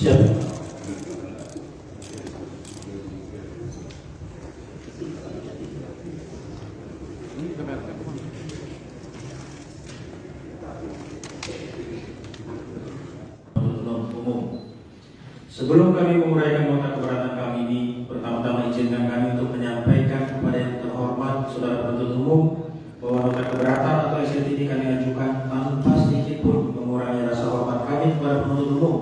Siap. Sebelum kami menguraikan nota keberatan kami ini, pertama-tama izinkan kami untuk menyampaikan kepada yang terhormat saudara penuntut umum bahwa nota keberatan atau SLT ini kami ajukan tanpa sedikit pun mengurangi rasa hormat kami kepada penuntut umum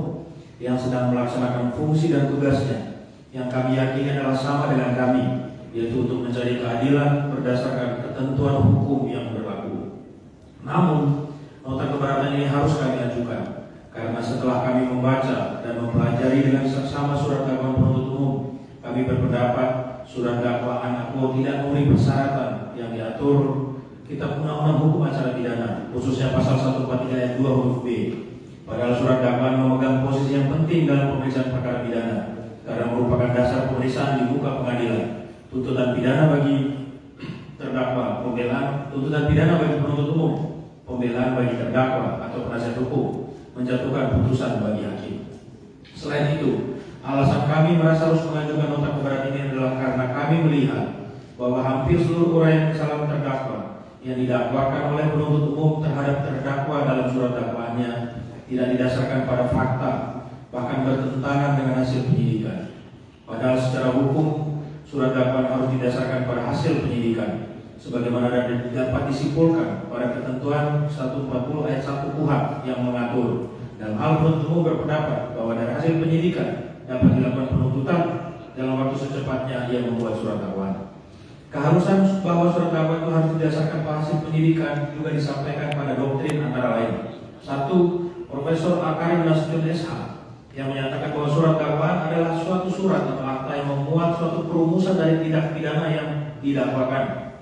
yang sedang melaksanakan fungsi dan tugasnya, yang kami yakini adalah sama dengan kami, yaitu untuk mencari keadilan berdasarkan ketentuan hukum yang berlaku. Namun, nota keberatan ini harus kami ajukan karena setelah kami membaca dan mempelajari dengan seksama surat dakwaan penuntut umum, kami berpendapat surat dakwaan aku tidak memenuhi persyaratan yang diatur Kitab Undang-Undang Hukum Acara Pidana, khususnya pasal 143 ayat 2 huruf B. Padahal surat dakwaan memegang posisi yang penting dalam pemeriksaan perkara pidana karena merupakan dasar pemeriksaan di muka pengadilan. Tuntutan pidana bagi terdakwa, pembelaan, tuntutan pidana bagi penuntut umum, pembelaan bagi terdakwa atau penasihat hukum, menjatuhkan putusan bagi hakim. Selain itu, alasan kami merasa harus mengajukan nota keberatan ini adalah karena kami melihat bahwa hampir seluruh uraian kesalahan terdakwa yang didakwakan oleh penuntut umum terhadap terdakwa dalam surat dakwaannya tidak didasarkan pada fakta, bahkan bertentangan dengan hasil penyidikan. Padahal secara hukum, surat dakwaan harus didasarkan pada hasil penyidikan, sebagaimana dapat disimpulkan pada ketentuan 140 ayat 1 KUHP yang mengatur. Dalam hal penuntut umum berpendapat bahwa dari hasil penyidikan dapat dilakukan penuntutan dalam waktu secepatnya ia membuat surat dakwaan. Keharusan bahwa surat dakwaan itu harus didasarkan pada hasil penyidikan juga disampaikan pada doktrin antara lain. 1. Profesor Akarim Nasution SH yang menyatakan bahwa surat dakwaan adalah suatu surat atau akta yang memuat suatu perumusan dari tindak pidana yang didakwakan,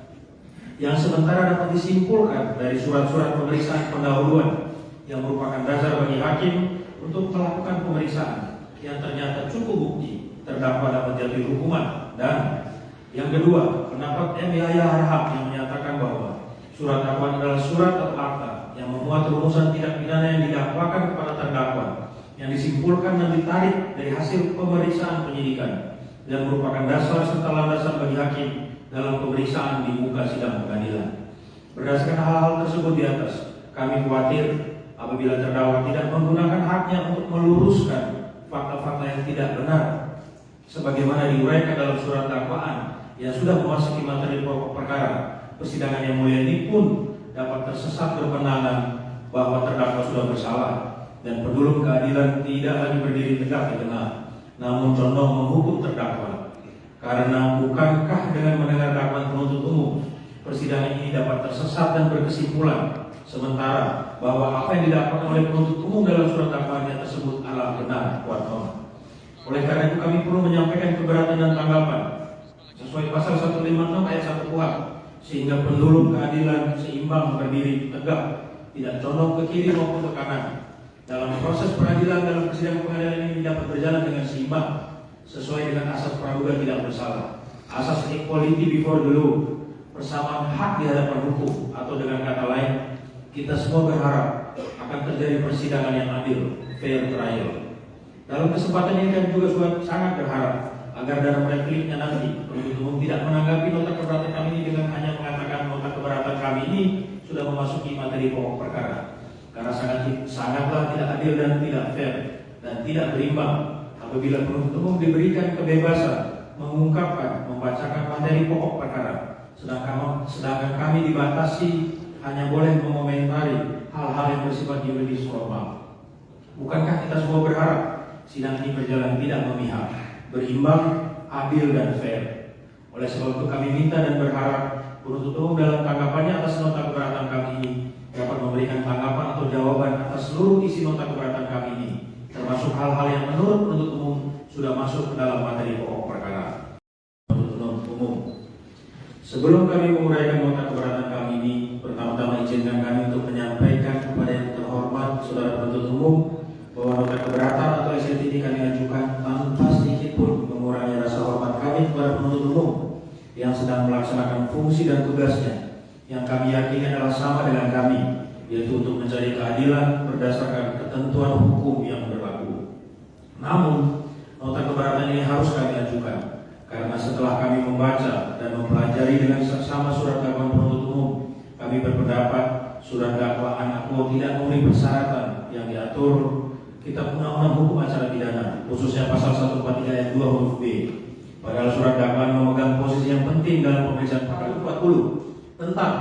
yang sementara dapat disimpulkan dari surat-surat pemeriksaan pendahuluan yang merupakan dasar bagi hakim untuk melakukan pemeriksaan yang ternyata cukup bukti terdakwa dapat jatuhi hukuman. Dan yang kedua, pendapat M. Yahya Harhab yang menyatakan bahwa surat dakwaan adalah surat atau akta yang memuat rumusan tindak pidana yang didakwakan kepada terdakwa, yang disimpulkan dan ditarik dari hasil pemeriksaan penyidikan dan merupakan dasar serta landasan bagi hakim dalam pemeriksaan di muka sidang pengadilan. Berdasarkan hal-hal tersebut di atas, kami khawatir apabila terdakwa tidak menggunakan haknya untuk meluruskan fakta-fakta yang tidak benar sebagaimana diuraikan dalam surat dakwaan yang sudah memasuki materi pokok perkara, persidangan yang mulia ini pun dapat tersesat berpendapat bahwa terdakwa sudah bersalah dan pendulum keadilan tidak lagi berdiri tegak di tengah, namun condong menghukum terdakwa. Karena bukankah dengan mendengar dakwaan penuntut umum, persidangan ini dapat tersesat dan berkesimpulan, sementara bahwa apa yang didakwakan oleh penuntut umum dalam surat dakwaannya tersebut adalah benar kuat. Oleh karena itu kami perlu menyampaikan keberatan dan tanggapan sesuai pasal 155 kuat sehingga pendulum keadilan seimbang berdiri tegak, tidak condong ke kiri maupun ke kanan. Dalam proses peradilan dalam persidangan pengadilan ini dapat berjalan dengan seimbang sesuai dengan asas praduga tidak bersalah, asas equality before the law, persamaan hak di hadapan hukum, atau dengan kata lain, kita semua berharap akan terjadi persidangan yang adil, fair trial. Dalam kesempatan ini kami juga sangat berharap agar dalam repliknya nanti penuntut umum tidak menanggapi nota keberatan kami ini dengan hanya mengatakan nota keberatan kami ini sudah memasuki materi pokok perkara, karena sangatlah tidak adil dan tidak fair dan tidak berimbang apabila penuntut umum diberikan kebebasan mengungkapkan, membacakan materi pokok perkara, sedangkan kami dibatasi hanya boleh mengomentari hal-hal yang bersifat yuridis formal. Bukankah kita semua berharap sidang ini berjalan tidak memihak, berimbang, adil dan fair? Oleh sebab itu kami minta dan berharap penuntut umum dalam tanggapannya atas nota keberatan kami ini dapat memberikan tanggapan atau jawaban atas seluruh isi nota keberatan kami ini, termasuk hal-hal yang menurut penuntut umum sudah masuk ke dalam materi pokok perkara. Penuntut umum, sebelum kami menguraikan nota keberatan kami ini, pertama-tama izinkan kami untuk menyampaikan kepada yang terhormat saudara penuntut umum bahwa nota keberatan atau SLT ini kami ajukan tanpa sedikit pun mengurangi rasa hormat kami kepada penuntut umum yang sedang melaksanakan fungsi dan tugasnya yang kami yakini adalah sama dengan kami, yaitu untuk mencari keadilan berdasarkan ketentuan hukum yang berlaku. Namun, nota keberatan ini harus kami ajukan karena setelah kami membaca dan mempelajari dengan seksama surat dakwaan penuntut umum, kami berpendapat surat dakwaan aku tidak memenuhi persyaratan yang diatur Kitab Undang-Undang Hukum Acara Pidana, khususnya pasal 143 ayat 2 huruf B. Padahal surat dakwaan memegang posisi yang penting dalam pemeriksaan pasal 40 tentang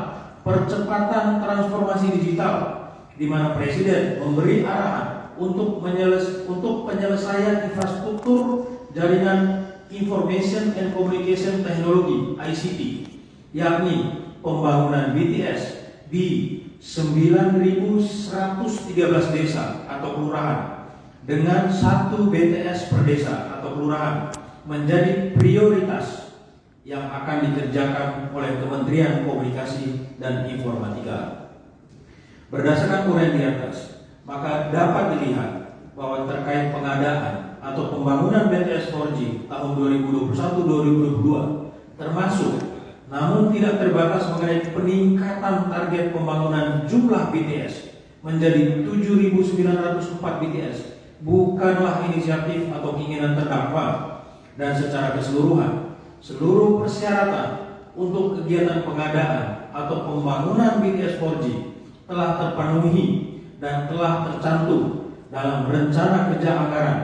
percepatan transformasi digital, di mana Presiden memberi arahan untuk penyelesaian infrastruktur jaringan Information and Communication Technology (ICT), yakni pembangunan BTS di 9.113 desa atau kelurahan dengan 1 BTS per desa atau kelurahan menjadi prioritas yang akan dikerjakan oleh Kementerian Komunikasi dan Informatika. Berdasarkan uraian di atas, maka dapat dilihat bahwa terkait pengadaan atau pembangunan BTS 4G tahun 2021-2022 termasuk namun tidak terbatas mengenai peningkatan target pembangunan jumlah BTS menjadi 7.904 BTS bukanlah inisiatif atau keinginan terdakwa, dan secara keseluruhan seluruh persyaratan untuk kegiatan pengadaan atau pembangunan BTS 4G telah terpenuhi dan telah tercantum dalam rencana kerja anggaran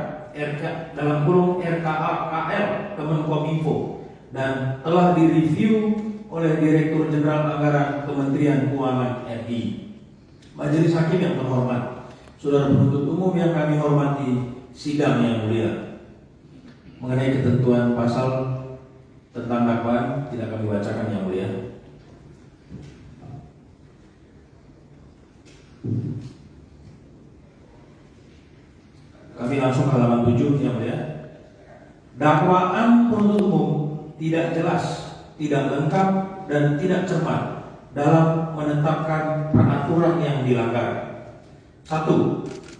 dalam kurung RKA-KL Kemenkominfo dan telah direview oleh Direktur Jenderal Anggaran Kementerian Keuangan RI. Majelis Hakim yang terhormat, saudara penuntut umum yang kami hormati, sidang yang mulia. Mengenai ketentuan pasal tentang dakwaan tidak kami bacakan yang mulia. Kami langsung ke halaman 7 yang mulia. Dakwaan penuntut umum tidak jelas, tidak lengkap, dan tidak cermat dalam menetapkan peraturan yang dilanggar. 1.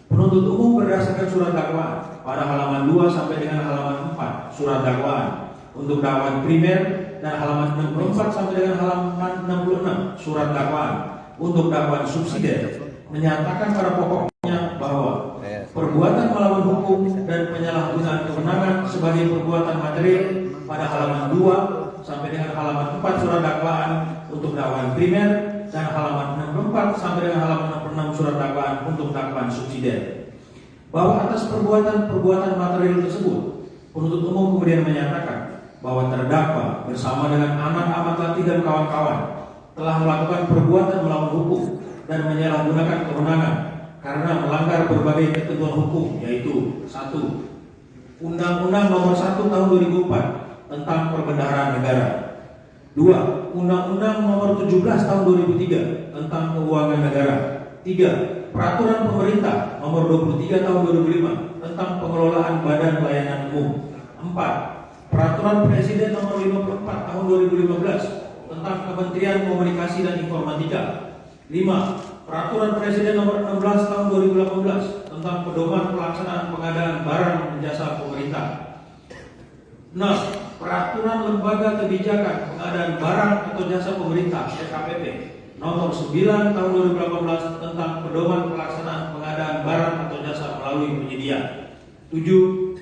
Penuntut umum berdasarkan surat dakwaan pada halaman 2 sampai dengan halaman 4 surat dakwaan untuk dakwaan primer dan halaman 64 sampai dengan halaman 66 surat dakwaan untuk dakwaan subsidiar menyatakan pada pokoknya bahwa perbuatan melawan hukum dan penyalahgunaan kewenangan sebagai perbuatan material pada halaman 2 sampai dengan halaman 4 surat dakwaan untuk dakwaan primer dan halaman 64 sampai dengan halaman 66 surat dakwaan untuk dakwaan subsidiar. Bahwa atas perbuatan material tersebut, penuntut umum kemudian menyatakan bahwa terdakwa bersama dengan anak Ahmad Latif dan kawan-kawan telah melakukan perbuatan melawan hukum dan menyalahgunakan kewenangan karena melanggar berbagai ketentuan hukum, yaitu 1. Undang-Undang Nomor 1 Tahun 2004 tentang Perbendaharaan Negara. 2. Undang-Undang Nomor 17 Tahun 2003 tentang Keuangan Negara. 3. Peraturan Pemerintah Nomor 23 Tahun 2005 tentang Pengelolaan Badan Pelayanan Umum. 4. Peraturan Presiden Nomor 54 Tahun 2015 tentang Kementerian Komunikasi dan Informatika. 5. Peraturan Presiden Nomor 16 Tahun 2018 tentang pedoman pelaksanaan pengadaan barang dan jasa pemerintah. 6. Peraturan Lembaga Kebijakan Pengadaan Barang atau Jasa Pemerintah (LKPP) Nomor 9 Tahun 2018 tentang pedoman pelaksanaan pengadaan barang atau jasa melalui penyedia. 7.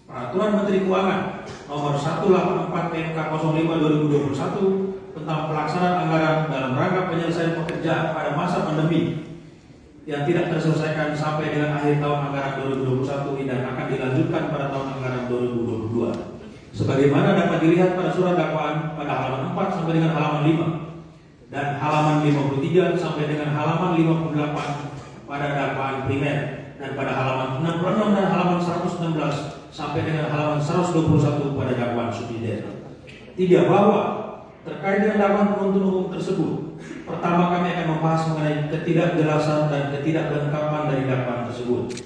Peraturan Menteri Keuangan Nomor 184 PMK 05/2021 tentang pelaksanaan anggaran dalam rangka penyelesaian pekerjaan pada masa pandemi yang tidak terselesaikan sampai dengan akhir tahun anggaran 2021 dan akan dilanjutkan pada tahun anggaran 2022. Sebagaimana dapat dilihat pada surat dakwaan pada halaman 4 sampai dengan halaman 5 dan halaman 53 sampai dengan halaman 58 pada dakwaan primer dan pada halaman 66 dan halaman 116 sampai dengan halaman 121 pada dakwaan subsidiar. 3. Bahwa terkait dengan dakwaan penuntut umum tersebut, pertama kami akan membahas mengenai ketidakjelasan dan ketidaklengkapan dari dakwaan tersebut.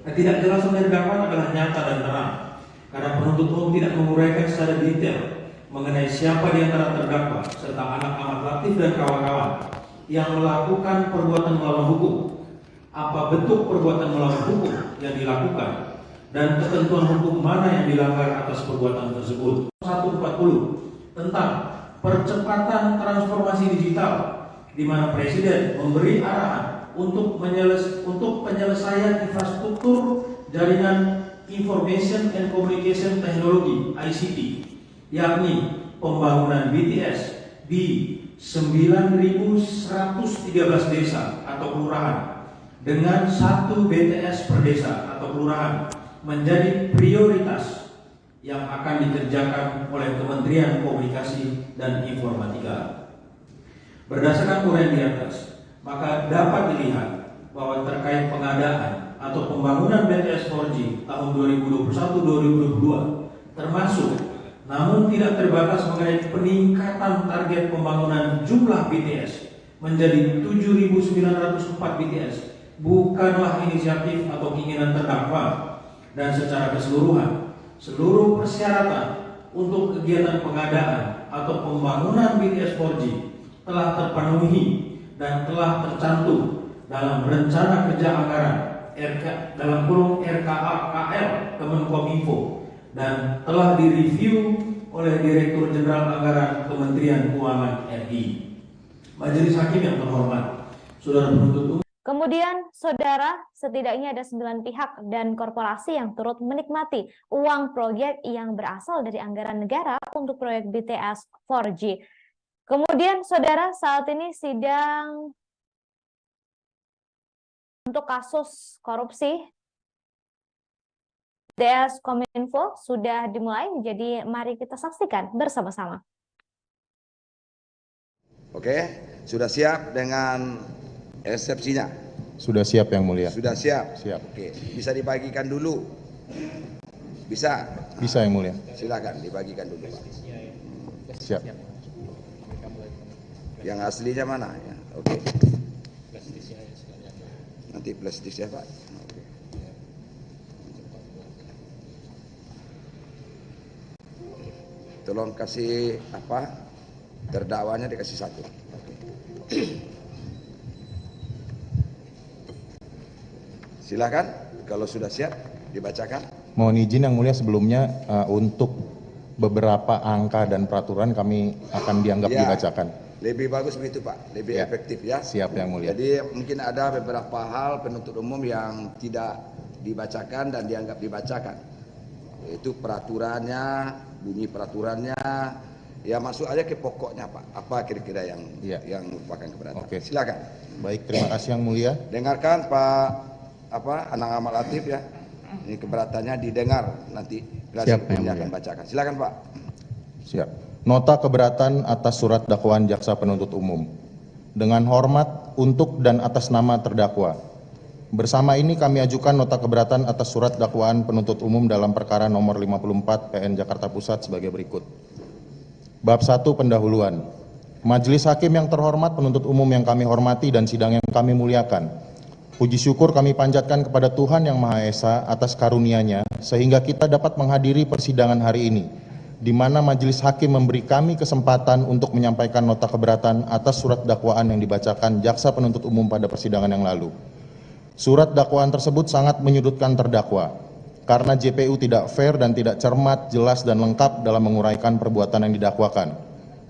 Ketidakjelasan dari dakwaan adalah nyata dan terang, karena penuntut umum tidak menguraikan secara detail mengenai siapa di antara terdakwa serta anak Ahmad Latif dan kawan-kawan yang melakukan perbuatan melawan hukum, apa bentuk perbuatan melawan hukum yang dilakukan, dan ketentuan hukum mana yang dilanggar atas perbuatan tersebut. 140 tentang percepatan transformasi digital, di mana Presiden memberi arahan untuk penyelesaian infrastruktur jaringan Information and Communication Technology (ICT), yakni pembangunan BTS di 9.113 desa atau kelurahan dengan 1 BTS per desa atau kelurahan menjadi prioritas yang akan dikerjakan oleh Kementerian Komunikasi dan Informatika. Berdasarkan uraian di atas, maka dapat dilihat bahwa terkait pengadaan atau pembangunan BTS 4G tahun 2021-2022 termasuk, namun tidak terbatas mengenai peningkatan target pembangunan jumlah BTS menjadi 7.904 BTS bukanlah inisiatif atau keinginan terdakwa, dan secara keseluruhan seluruh persyaratan untuk kegiatan pengadaan atau pembangunan BTS 4G telah terpenuhi dan telah tercantum dalam rencana kerja anggaran dalam kurung RKAKL Kemenkominfo dan telah direview oleh Direktur Jenderal Anggaran Kementerian Keuangan RI. Majelis Hakim yang terhormat, saudara penuntut umum. Kemudian, saudara, setidaknya ada 9 pihak dan korporasi yang turut menikmati uang proyek yang berasal dari anggaran negara untuk proyek BTS 4G. Kemudian, saudara, saat ini sidang untuk kasus korupsi BTS Kominfo sudah dimulai, jadi mari kita saksikan bersama-sama. Oke, sudah siap dengan eksepsinya? Sudah siap Yang Mulia. Sudah siap? Siap. Oke, bisa dibagikan dulu? Bisa? Bisa Yang Mulia. Silakan dibagikan dulu, Pak. Siap. Yang aslinya mana? Ya, oke. Nanti plus disk ya, Pak. Oke. Tolong kasih apa? Terdakwanya dikasih 1. Silakan, kalau sudah siap dibacakan. Mohon izin Yang Mulia sebelumnya untuk beberapa angka dan peraturan kami akan dianggap ya, dibacakan. Lebih bagus begitu Pak, lebih efektif ya. Siap Yang Mulia. Jadi mungkin ada beberapa hal penuntut umum yang tidak dibacakan dan dianggap dibacakan. Itu peraturannya, bunyi peraturannya, ya masuk aja ke pokoknya Pak. Apa kira-kira yang merupakan keberatan? Oke. Silakan. Baik, terima kasih Yang Mulia. Dengarkan Pak Anang Ahmad Latif ya. Ini keberatannya didengar, nanti penasihat hukumnya akan bacakan. Silakan Pak. Siap. Nota keberatan atas surat dakwaan jaksa penuntut umum. Dengan hormat untuk dan atas nama terdakwa. Bersama ini kami ajukan nota keberatan atas surat dakwaan penuntut umum dalam perkara nomor 54 PN Jakarta Pusat sebagai berikut. Bab 1 pendahuluan. Majelis Hakim yang terhormat, penuntut umum yang kami hormati dan sidang yang kami muliakan. Puji syukur kami panjatkan kepada Tuhan Yang Maha Esa atas karunia-Nya sehingga kita dapat menghadiri persidangan hari ini di mana majelis hakim memberi kami kesempatan untuk menyampaikan nota keberatan atas surat dakwaan yang dibacakan jaksa penuntut umum pada persidangan yang lalu. Surat dakwaan tersebut sangat menyudutkan terdakwa, karena JPU tidak fair dan tidak cermat, jelas, dan lengkap dalam menguraikan perbuatan yang didakwakan.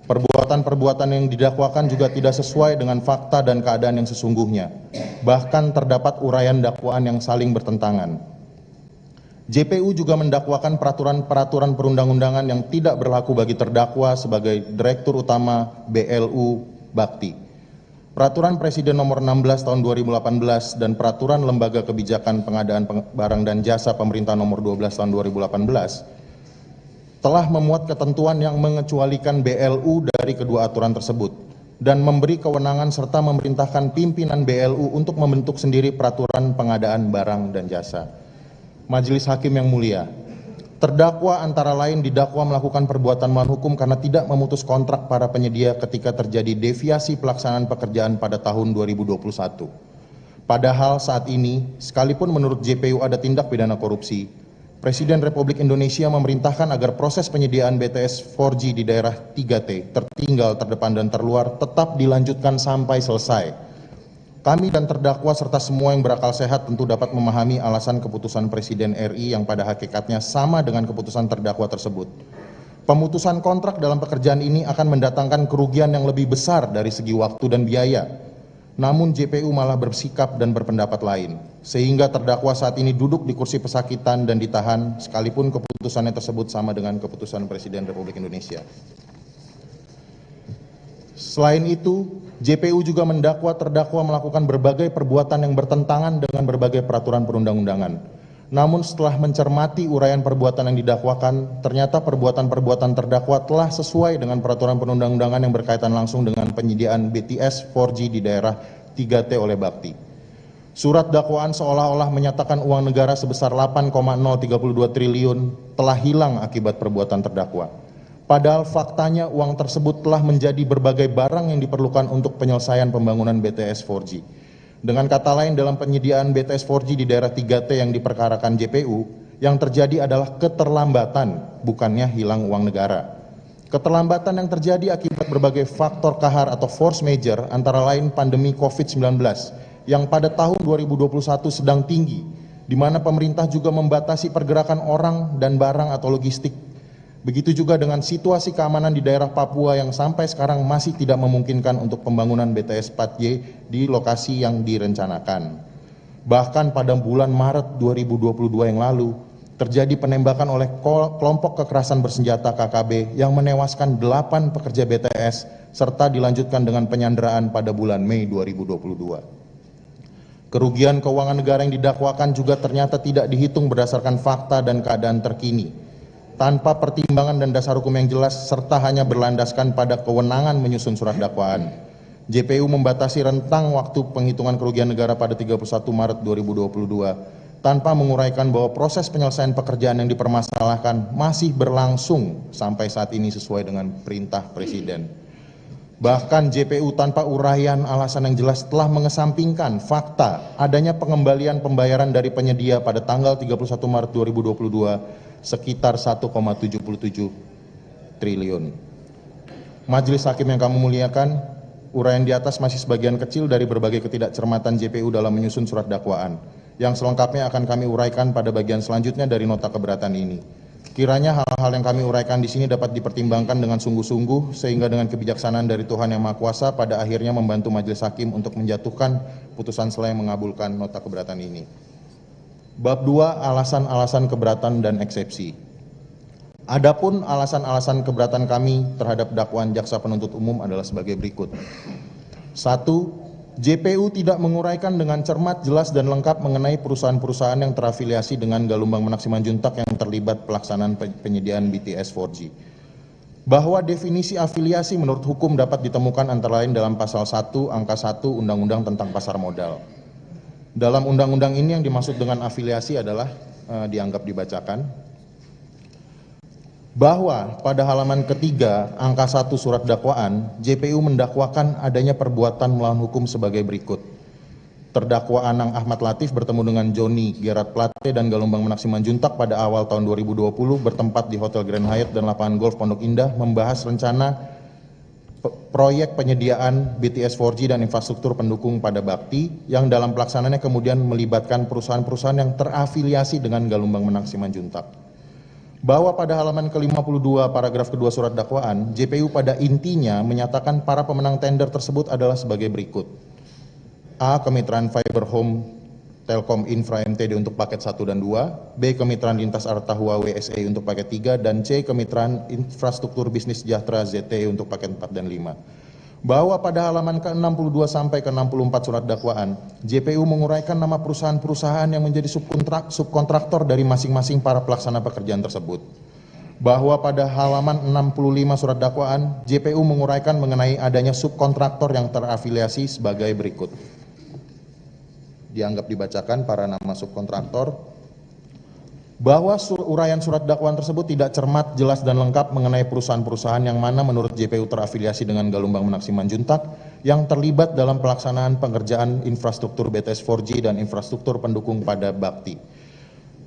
Perbuatan-perbuatan yang didakwakan juga tidak sesuai dengan fakta dan keadaan yang sesungguhnya. Bahkan terdapat uraian dakwaan yang saling bertentangan. JPU juga mendakwakan peraturan-peraturan perundang-undangan yang tidak berlaku bagi terdakwa sebagai Direktur Utama BLU Bakti. Peraturan Presiden Nomor 16 Tahun 2018 dan Peraturan Lembaga Kebijakan Pengadaan Barang dan Jasa Pemerintah Nomor 12 Tahun 2018 telah memuat ketentuan yang mengecualikan BLU dari kedua aturan tersebut dan memberi kewenangan serta memerintahkan pimpinan BLU untuk membentuk sendiri peraturan pengadaan barang dan jasa. Majelis Hakim yang mulia, terdakwa antara lain didakwa melakukan perbuatan melawan hukum karena tidak memutus kontrak para penyedia ketika terjadi deviasi pelaksanaan pekerjaan pada tahun 2021. Padahal saat ini, sekalipun menurut JPU ada tindak pidana korupsi, Presiden Republik Indonesia memerintahkan agar proses penyediaan BTS 4G di daerah 3T, tertinggal, terdepan, dan terluar tetap dilanjutkan sampai selesai. Kami dan terdakwa serta semua yang berakal sehat tentu dapat memahami alasan keputusan Presiden RI yang pada hakikatnya sama dengan keputusan terdakwa tersebut. Pemutusan kontrak dalam pekerjaan ini akan mendatangkan kerugian yang lebih besar dari segi waktu dan biaya. Namun JPU malah bersikap dan berpendapat lain, sehingga terdakwa saat ini duduk di kursi pesakitan dan ditahan sekalipun keputusannya tersebut sama dengan keputusan Presiden Republik Indonesia. Selain itu, JPU juga mendakwa terdakwa melakukan berbagai perbuatan yang bertentangan dengan berbagai peraturan perundang-undangan. Namun setelah mencermati uraian perbuatan yang didakwakan, ternyata perbuatan-perbuatan terdakwa telah sesuai dengan peraturan perundang-undangan yang berkaitan langsung dengan penyediaan BTS 4G di daerah 3T oleh Bakti. Surat dakwaan seolah-olah menyatakan uang negara sebesar 8,032 triliun telah hilang akibat perbuatan terdakwa. Padahal faktanya uang tersebut telah menjadi berbagai barang yang diperlukan untuk penyelesaian pembangunan BTS 4G. Dengan kata lain, dalam penyediaan BTS 4G di daerah 3T yang diperkarakan JPU, yang terjadi adalah keterlambatan, bukannya hilang uang negara. Keterlambatan yang terjadi akibat berbagai faktor kahar atau force major, antara lain pandemi COVID-19, yang pada tahun 2021 sedang tinggi, di mana pemerintah juga membatasi pergerakan orang dan barang atau logistik. Begitu juga dengan situasi keamanan di daerah Papua yang sampai sekarang masih tidak memungkinkan untuk pembangunan BTS 4G di lokasi yang direncanakan. Bahkan pada bulan Maret 2022 yang lalu, terjadi penembakan oleh kelompok kekerasan bersenjata KKB yang menewaskan 8 pekerja BTS serta dilanjutkan dengan penyanderaan pada bulan Mei 2022. Kerugian keuangan negara yang didakwakan juga ternyata tidak dihitung berdasarkan fakta dan keadaan terkini, tanpa pertimbangan dan dasar hukum yang jelas, serta hanya berlandaskan pada kewenangan menyusun surat dakwaan. JPU membatasi rentang waktu penghitungan kerugian negara pada 31 Maret 2022, tanpa menguraikan bahwa proses penyelesaian pekerjaan yang dipermasalahkan masih berlangsung sampai saat ini sesuai dengan perintah Presiden. Bahkan JPU tanpa uraian alasan yang jelas telah mengesampingkan fakta adanya pengembalian pembayaran dari penyedia pada tanggal 31 Maret 2022 sekitar 1,77 triliun. Majelis Hakim yang kami muliakan, uraian di atas masih sebagian kecil dari berbagai ketidakcermatan JPU dalam menyusun surat dakwaan, yang selengkapnya akan kami uraikan pada bagian selanjutnya dari nota keberatan ini. Kiranya hal-hal yang kami uraikan di sini dapat dipertimbangkan dengan sungguh-sungguh, sehingga dengan kebijaksanaan dari Tuhan Yang Maha Kuasa pada akhirnya membantu Majelis Hakim untuk menjatuhkan putusan selain mengabulkan nota keberatan ini. Bab 2, alasan-alasan keberatan dan eksepsi. Adapun alasan-alasan keberatan kami terhadap dakwaan jaksa penuntut umum adalah sebagai berikut. 1. JPU tidak menguraikan dengan cermat, jelas, dan lengkap mengenai perusahaan-perusahaan yang terafiliasi dengan Galumbang Menak Simanjuntak yang terlibat pelaksanaan penyediaan BTS 4G. Bahwa definisi afiliasi menurut hukum dapat ditemukan antara lain dalam pasal 1 angka 1 Undang-Undang tentang Pasar Modal. Dalam undang-undang ini yang dimaksud dengan afiliasi adalah dianggap dibacakan bahwa pada halaman ketiga angka 1 surat dakwaan, JPU mendakwakan adanya perbuatan melawan hukum sebagai berikut. terdakwa Anang Ahmad Latif bertemu dengan Joni Gerard Plate dan Galumbang Menak Simanjuntak pada awal tahun 2020 bertempat di Hotel Grand Hyatt dan lapangan golf Pondok Indah membahas rencana proyek penyediaan BTS 4G dan infrastruktur pendukung pada bakti yang dalam pelaksanaannya kemudian melibatkan perusahaan-perusahaan yang terafiliasi dengan Galumbang Menak Simanjuntak. Bahwa pada halaman ke-52 paragraf kedua surat dakwaan, JPU pada intinya menyatakan para pemenang tender tersebut adalah sebagai berikut. A. Kemitraan Fiber Home Telkom Infra MTD untuk paket 1 dan 2, B. Kemitraan Lintas Arta Huawei SE untuk paket 3, dan C. Kemitraan Infrastruktur Bisnis Sejahtera ZTE untuk paket 4 dan 5. Bahwa pada halaman ke-62 sampai ke-64 surat dakwaan, JPU menguraikan nama perusahaan-perusahaan yang menjadi subkontraktor dari masing-masing para pelaksana pekerjaan tersebut. Bahwa pada halaman 65 surat dakwaan, JPU menguraikan mengenai adanya subkontraktor yang terafiliasi sebagai berikut. Dianggap dibacakan para nama subkontraktor, bahwa uraian surat dakwaan tersebut tidak cermat, jelas, dan lengkap mengenai perusahaan-perusahaan yang mana menurut JPU terafiliasi dengan Galumbang Menak Simanjuntak yang terlibat dalam pelaksanaan pengerjaan infrastruktur BTS 4G dan infrastruktur pendukung pada bakti.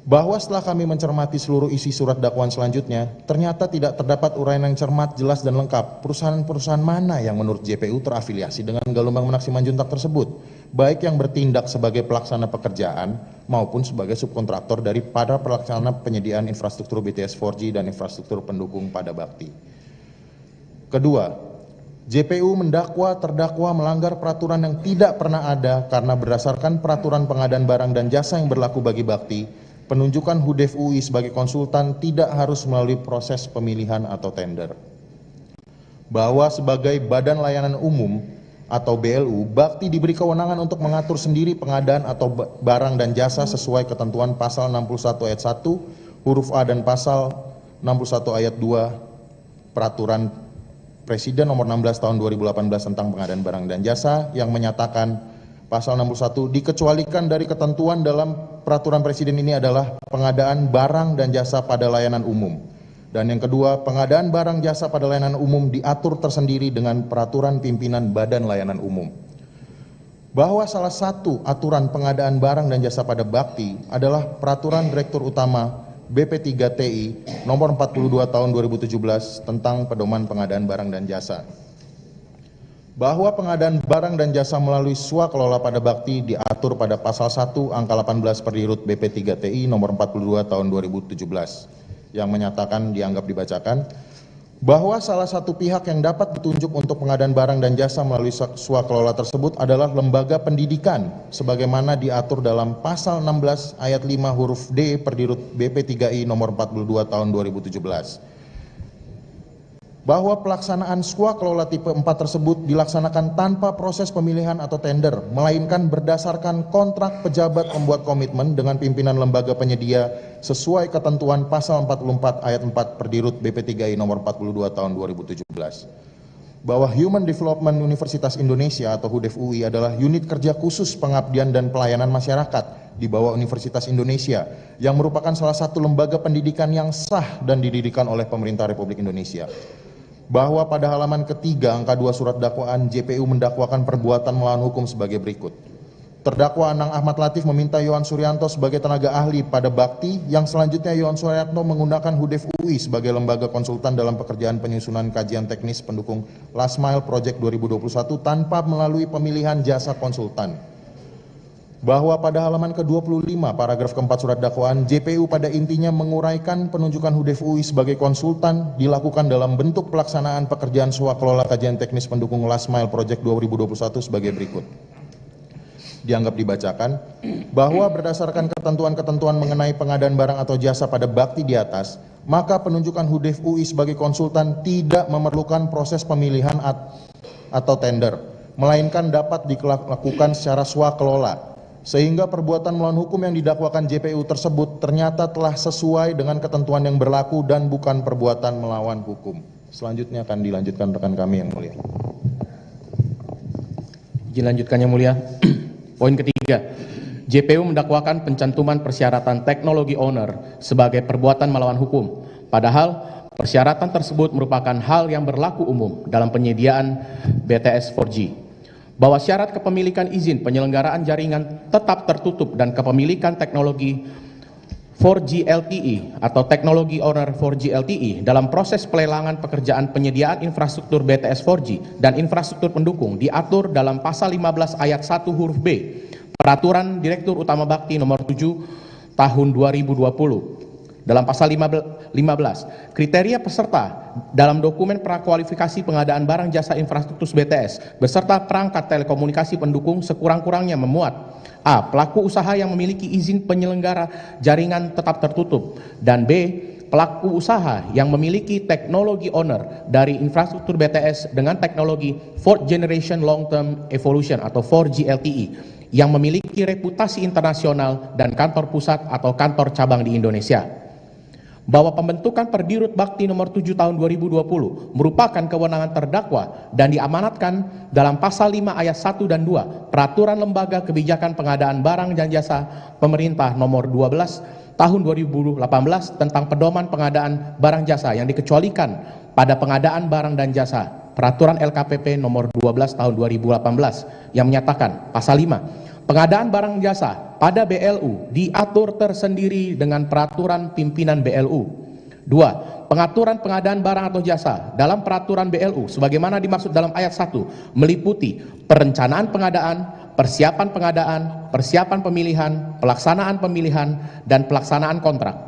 Bahwa setelah kami mencermati seluruh isi surat dakwaan selanjutnya, ternyata tidak terdapat uraian yang cermat, jelas, dan lengkap perusahaan-perusahaan mana yang menurut JPU terafiliasi dengan Galumbang Menak Simanjuntak tersebut, baik yang bertindak sebagai pelaksana pekerjaan maupun sebagai subkontraktor dari para pelaksana penyediaan infrastruktur BTS 4G dan infrastruktur pendukung pada bakti. Kedua, JPU mendakwa terdakwa melanggar peraturan yang tidak pernah ada karena berdasarkan peraturan pengadaan barang dan jasa yang berlaku bagi bakti, penunjukan HUDEF UI sebagai konsultan tidak harus melalui proses pemilihan atau tender. Bahwa sebagai Badan Layanan Umum atau BLU, bakti diberi kewenangan untuk mengatur sendiri pengadaan atau barang dan jasa sesuai ketentuan pasal 61 ayat 1 huruf A dan pasal 61 ayat 2 Peraturan Presiden nomor 16 tahun 2018 tentang pengadaan barang dan jasa yang menyatakan pasal 61 dikecualikan dari ketentuan dalam peraturan presiden ini adalah pengadaan barang dan jasa pada layanan umum. Dan yang kedua, pengadaan barang jasa pada layanan umum diatur tersendiri dengan peraturan pimpinan Badan Layanan Umum. Bahwa salah satu aturan pengadaan barang dan jasa pada bakti adalah peraturan Direktur Utama BP3TI nomor 42 tahun 2017 tentang pedoman pengadaan barang dan jasa. Bahwa pengadaan barang dan jasa melalui swakelola pada bakti diatur pada pasal 1 angka 18 per dirut BP3TI nomor 42 tahun 2017 yang menyatakan dianggap dibacakan bahwa salah satu pihak yang dapat ditunjuk untuk pengadaan barang dan jasa melalui swakelola tersebut adalah lembaga pendidikan sebagaimana diatur dalam pasal 16 ayat 5 huruf D per dirut BP3I nomor 42 tahun 2017. Bahwa pelaksanaan swakelola tipe 4 tersebut dilaksanakan tanpa proses pemilihan atau tender, melainkan berdasarkan kontrak pejabat pembuat komitmen dengan pimpinan lembaga penyedia sesuai ketentuan pasal 44 ayat 4 per dirut BP3I nomor 42 tahun 2017. Bahwa Human Development Universitas Indonesia atau HUDEF UI adalah unit kerja khusus pengabdian dan pelayanan masyarakat di bawah Universitas Indonesia yang merupakan salah satu lembaga pendidikan yang sah dan didirikan oleh pemerintah Republik Indonesia. Bahwa pada halaman ketiga angka 2 surat dakwaan JPU mendakwakan perbuatan melawan hukum sebagai berikut. Terdakwa Anang Ahmad Latif meminta Yohan Suryanto sebagai tenaga ahli pada bakti yang selanjutnya Yohan Suryanto menggunakan HUDEF UI sebagai lembaga konsultan dalam pekerjaan penyusunan kajian teknis pendukung Last Mile Project 2021 tanpa melalui pemilihan jasa konsultan. Bahwa pada halaman ke-25 paragraf keempat surat dakwaan JPU pada intinya menguraikan penunjukan HUDEF UI sebagai konsultan dilakukan dalam bentuk pelaksanaan pekerjaan swakelola kajian teknis pendukung Last Mile Project 2021 sebagai berikut. Dianggap dibacakan bahwa berdasarkan ketentuan-ketentuan mengenai pengadaan barang atau jasa pada bakti di atas, maka penunjukan HUDEF UI sebagai konsultan tidak memerlukan proses pemilihan atau tender, melainkan dapat dilakukan secara swakelola. Sehingga perbuatan melawan hukum yang didakwakan JPU tersebut ternyata telah sesuai dengan ketentuan yang berlaku dan bukan perbuatan melawan hukum. Selanjutnya akan dilanjutkan rekan kami yang mulia. Dilanjutkan yang mulia. Poin ketiga, JPU mendakwakan pencantuman persyaratan teknologi owner sebagai perbuatan melawan hukum. Padahal persyaratan tersebut merupakan hal yang berlaku umum dalam penyediaan BTS 4G. bahwa syarat kepemilikan izin penyelenggaraan jaringan tetap tertutup dan kepemilikan teknologi 4G LTE atau teknologi owner 4G LTE dalam proses pelelangan pekerjaan penyediaan infrastruktur BTS 4G dan infrastruktur pendukung diatur dalam pasal 15 ayat 1 huruf B Peraturan Direktur Utama Bakti nomor 7 tahun 2020. Dalam pasal 15, kriteria peserta dalam dokumen prakualifikasi pengadaan barang jasa infrastruktur BTS beserta perangkat telekomunikasi pendukung sekurang-kurangnya memuat A. Pelaku usaha yang memiliki izin penyelenggara jaringan tetap tertutup, dan B. Pelaku usaha yang memiliki teknologi owner dari infrastruktur BTS dengan teknologi 4th Generation Long Term Evolution atau 4G LTE yang memiliki reputasi internasional dan kantor pusat atau kantor cabang di Indonesia. Bahwa pembentukan Perdirut Bakti nomor 7 tahun 2020 merupakan kewenangan terdakwa dan diamanatkan dalam pasal 5 ayat 1 dan 2 Peraturan Lembaga Kebijakan Pengadaan Barang dan Jasa Pemerintah nomor 12 tahun 2018 tentang pedoman pengadaan barang jasa yang dikecualikan pada pengadaan barang dan jasa. Peraturan LKPP nomor 12 tahun 2018 yang menyatakan pasal 5 pengadaan barang jasa pada BLU diatur tersendiri dengan peraturan pimpinan BLU. 2. Pengaturan pengadaan barang atau jasa dalam peraturan BLU sebagaimana dimaksud dalam ayat 1 meliputi perencanaan pengadaan, persiapan pemilihan, pelaksanaan pemilihan, dan pelaksanaan kontrak.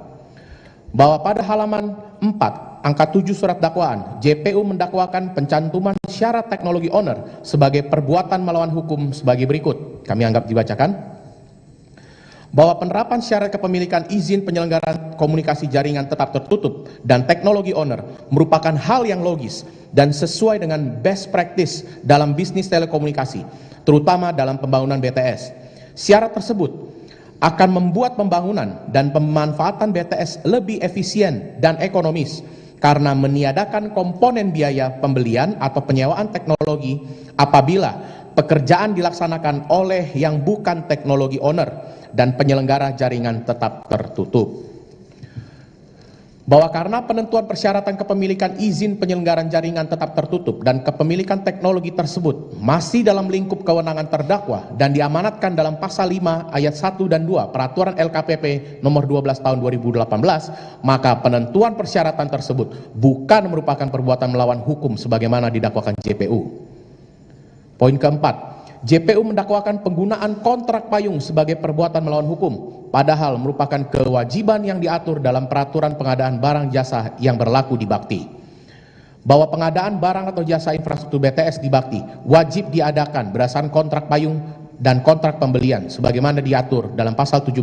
Bahwa pada halaman 4 Angka 7 surat dakwaan, JPU mendakwakan pencantuman syarat teknologi owner sebagai perbuatan melawan hukum sebagai berikut. Kami anggap dibacakan. Bahwa penerapan syarat kepemilikan izin penyelenggaraan komunikasi jaringan tetap tertutup dan teknologi owner merupakan hal yang logis dan sesuai dengan best practice dalam bisnis telekomunikasi, terutama dalam pembangunan BTS. Syarat tersebut akan membuat pembangunan dan pemanfaatan BTS lebih efisien dan ekonomis karena meniadakan komponen biaya pembelian atau penyewaan teknologi apabila pekerjaan dilaksanakan oleh yang bukan teknologi owner dan penyelenggara jaringan tetap tertutup. Bahwa karena penentuan persyaratan kepemilikan izin penyelenggaraan jaringan tetap tertutup dan kepemilikan teknologi tersebut masih dalam lingkup kewenangan terdakwa dan diamanatkan dalam pasal 5 ayat 1 dan 2 Peraturan LKPP nomor 12 tahun 2018, maka penentuan persyaratan tersebut bukan merupakan perbuatan melawan hukum sebagaimana didakwakan JPU. Poin keempat, JPU mendakwakan penggunaan kontrak payung sebagai perbuatan melawan hukum, padahal merupakan kewajiban yang diatur dalam peraturan pengadaan barang jasa yang berlaku di Bakti. Bahwa pengadaan barang atau jasa infrastruktur BTS di Bakti wajib diadakan berdasarkan kontrak payung dan kontrak pembelian sebagaimana diatur dalam pasal 17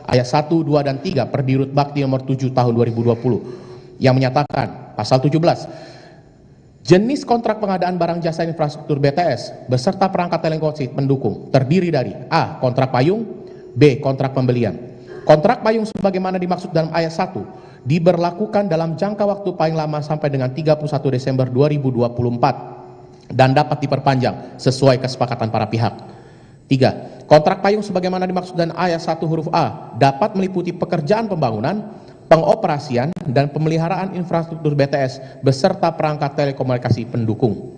ayat 1, 2, dan 3 Perdirut Bakti nomor 7 tahun 2020 yang menyatakan pasal 17 jenis kontrak pengadaan barang jasa infrastruktur BTS beserta perangkat telekomunikasi pendukung terdiri dari A. Kontrak payung, B. Kontrak pembelian. Kontrak payung sebagaimana dimaksud dalam ayat 1 diberlakukan dalam jangka waktu paling lama sampai dengan 31 Desember 2024 dan dapat diperpanjang sesuai kesepakatan para pihak. 3. Kontrak payung sebagaimana dimaksud dalam ayat 1 huruf A dapat meliputi pekerjaan pembangunan, pengoperasian dan pemeliharaan infrastruktur BTS beserta perangkat telekomunikasi pendukung.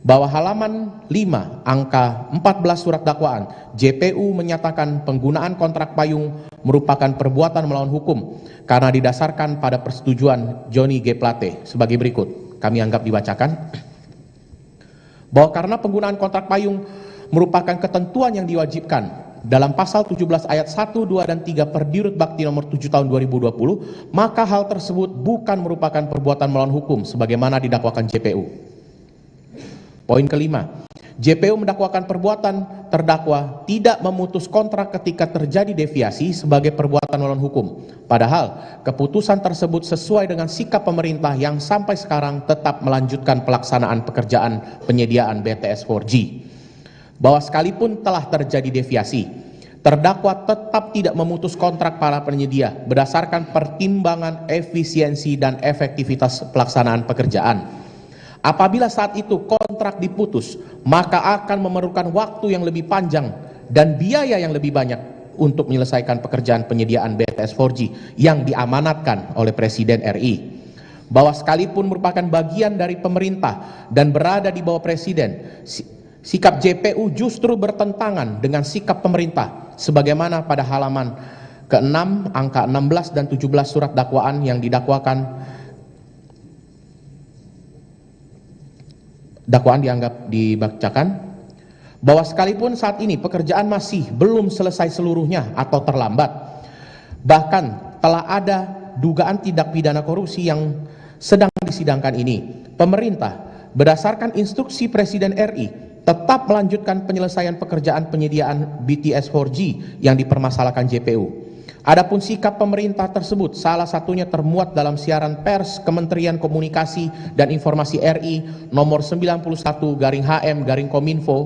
Bahwa halaman 5 angka 14 surat dakwaan, JPU menyatakan penggunaan kontrak payung merupakan perbuatan melawan hukum karena didasarkan pada persetujuan Johnny G. Plate sebagai berikut. Kami anggap dibacakan. Bahwa karena penggunaan kontrak payung merupakan ketentuan yang diwajibkan dalam pasal 17 ayat 1, 2, dan 3 Perdirut Bakti nomor 7 tahun 2020, maka hal tersebut bukan merupakan perbuatan melawan hukum sebagaimana didakwakan JPU. Poin kelima, JPU mendakwakan perbuatan terdakwa tidak memutus kontrak ketika terjadi deviasi sebagai perbuatan melawan hukum. Padahal keputusan tersebut sesuai dengan sikap pemerintah yang sampai sekarang tetap melanjutkan pelaksanaan pekerjaan penyediaan BTS 4G. Bahwa sekalipun telah terjadi deviasi, terdakwa tetap tidak memutus kontrak para penyedia berdasarkan pertimbangan efisiensi dan efektivitas pelaksanaan pekerjaan. Apabila saat itu kontrak diputus, maka akan memerlukan waktu yang lebih panjang dan biaya yang lebih banyak untuk menyelesaikan pekerjaan penyediaan BTS 4G yang diamanatkan oleh Presiden RI. Bahwa sekalipun merupakan bagian dari pemerintah dan berada di bawah Presiden, Sikap JPU justru bertentangan dengan sikap pemerintah sebagaimana pada halaman ke-6 angka 16 dan 17 surat dakwaan yang dakwaan dianggap dibacakan, bahwa sekalipun saat ini pekerjaan masih belum selesai seluruhnya atau terlambat, bahkan telah ada dugaan tindak pidana korupsi yang sedang disidangkan ini, pemerintah berdasarkan instruksi Presiden RI tetap melanjutkan penyelesaian pekerjaan penyediaan BTS 4G yang dipermasalahkan JPU. Adapun sikap pemerintah tersebut salah satunya termuat dalam siaran pers Kementerian Komunikasi dan Informasi RI nomor 91/HM/Kominfo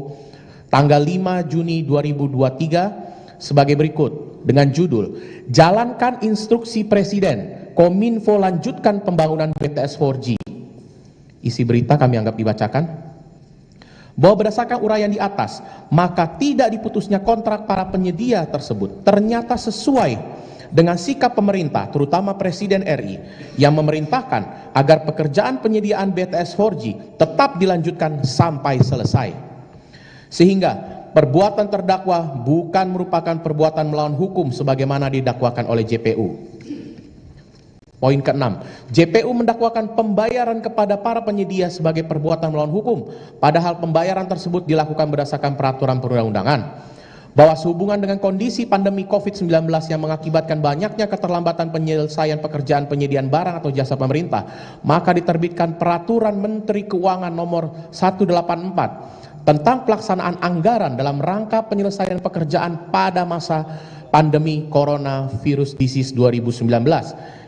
tanggal 5 Juni 2023 sebagai berikut dengan judul "Jalankan Instruksi Presiden, Kominfo lanjutkan pembangunan BTS 4G". Isi berita kami anggap dibacakan, bahwa berdasarkan uraian di atas, maka tidak diputusnya kontrak para penyedia tersebut ternyata sesuai dengan sikap pemerintah, terutama Presiden RI, yang memerintahkan agar pekerjaan penyediaan BTS 4G tetap dilanjutkan sampai selesai. Sehingga perbuatan terdakwa bukan merupakan perbuatan melawan hukum sebagaimana didakwakan oleh JPU. Poin ke-6, JPU mendakwakan pembayaran kepada para penyedia sebagai perbuatan melawan hukum, padahal pembayaran tersebut dilakukan berdasarkan peraturan perundang-undangan. Bahwa sehubungan dengan kondisi pandemi COVID-19 yang mengakibatkan banyaknya keterlambatan penyelesaian pekerjaan penyediaan barang atau jasa pemerintah, maka diterbitkan Peraturan Menteri Keuangan nomor 184 tentang pelaksanaan anggaran dalam rangka penyelesaian pekerjaan pada masa pandemi Coronavirus Disease 2019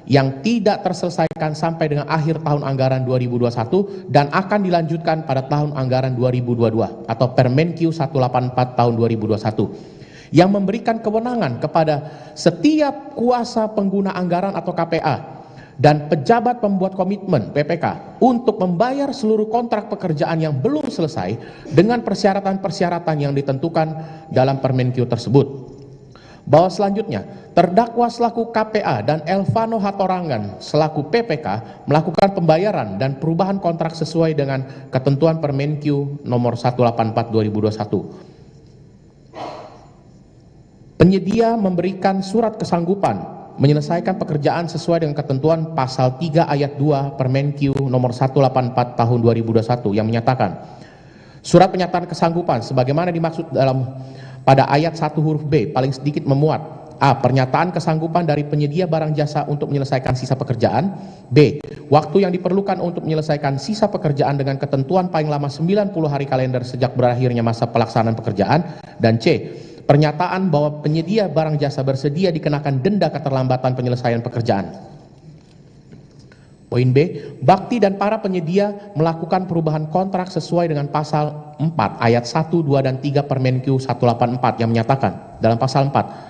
yang tidak terselesaikan sampai dengan akhir tahun anggaran 2021 dan akan dilanjutkan pada tahun anggaran 2022 atau Permenq 184 tahun 2021 yang memberikan kewenangan kepada setiap kuasa pengguna anggaran atau KPA dan pejabat pembuat komitmen PPK untuk membayar seluruh kontrak pekerjaan yang belum selesai dengan persyaratan-persyaratan yang ditentukan dalam Permenq tersebut. Bahwa selanjutnya terdakwa selaku KPA dan Elvano Hatorangan selaku PPK melakukan pembayaran dan perubahan kontrak sesuai dengan ketentuan Permenq nomor 184 2021. Penyedia memberikan surat kesanggupan menyelesaikan pekerjaan sesuai dengan ketentuan pasal 3 ayat 2 Permenq nomor 184 tahun 2021 yang menyatakan surat pernyataan kesanggupan sebagaimana dimaksud pada ayat 1 huruf B paling sedikit memuat A. Pernyataan kesanggupan dari penyedia barang jasa untuk menyelesaikan sisa pekerjaan. B. Waktu yang diperlukan untuk menyelesaikan sisa pekerjaan dengan ketentuan paling lama 90 hari kalender sejak berakhirnya masa pelaksanaan pekerjaan. Dan C. Pernyataan bahwa penyedia barang jasa bersedia dikenakan denda keterlambatan penyelesaian pekerjaan. Poin B, Bakti dan para penyedia melakukan perubahan kontrak sesuai dengan pasal 4 ayat 1, 2, dan 3 Permenq 184 yang menyatakan dalam pasal 4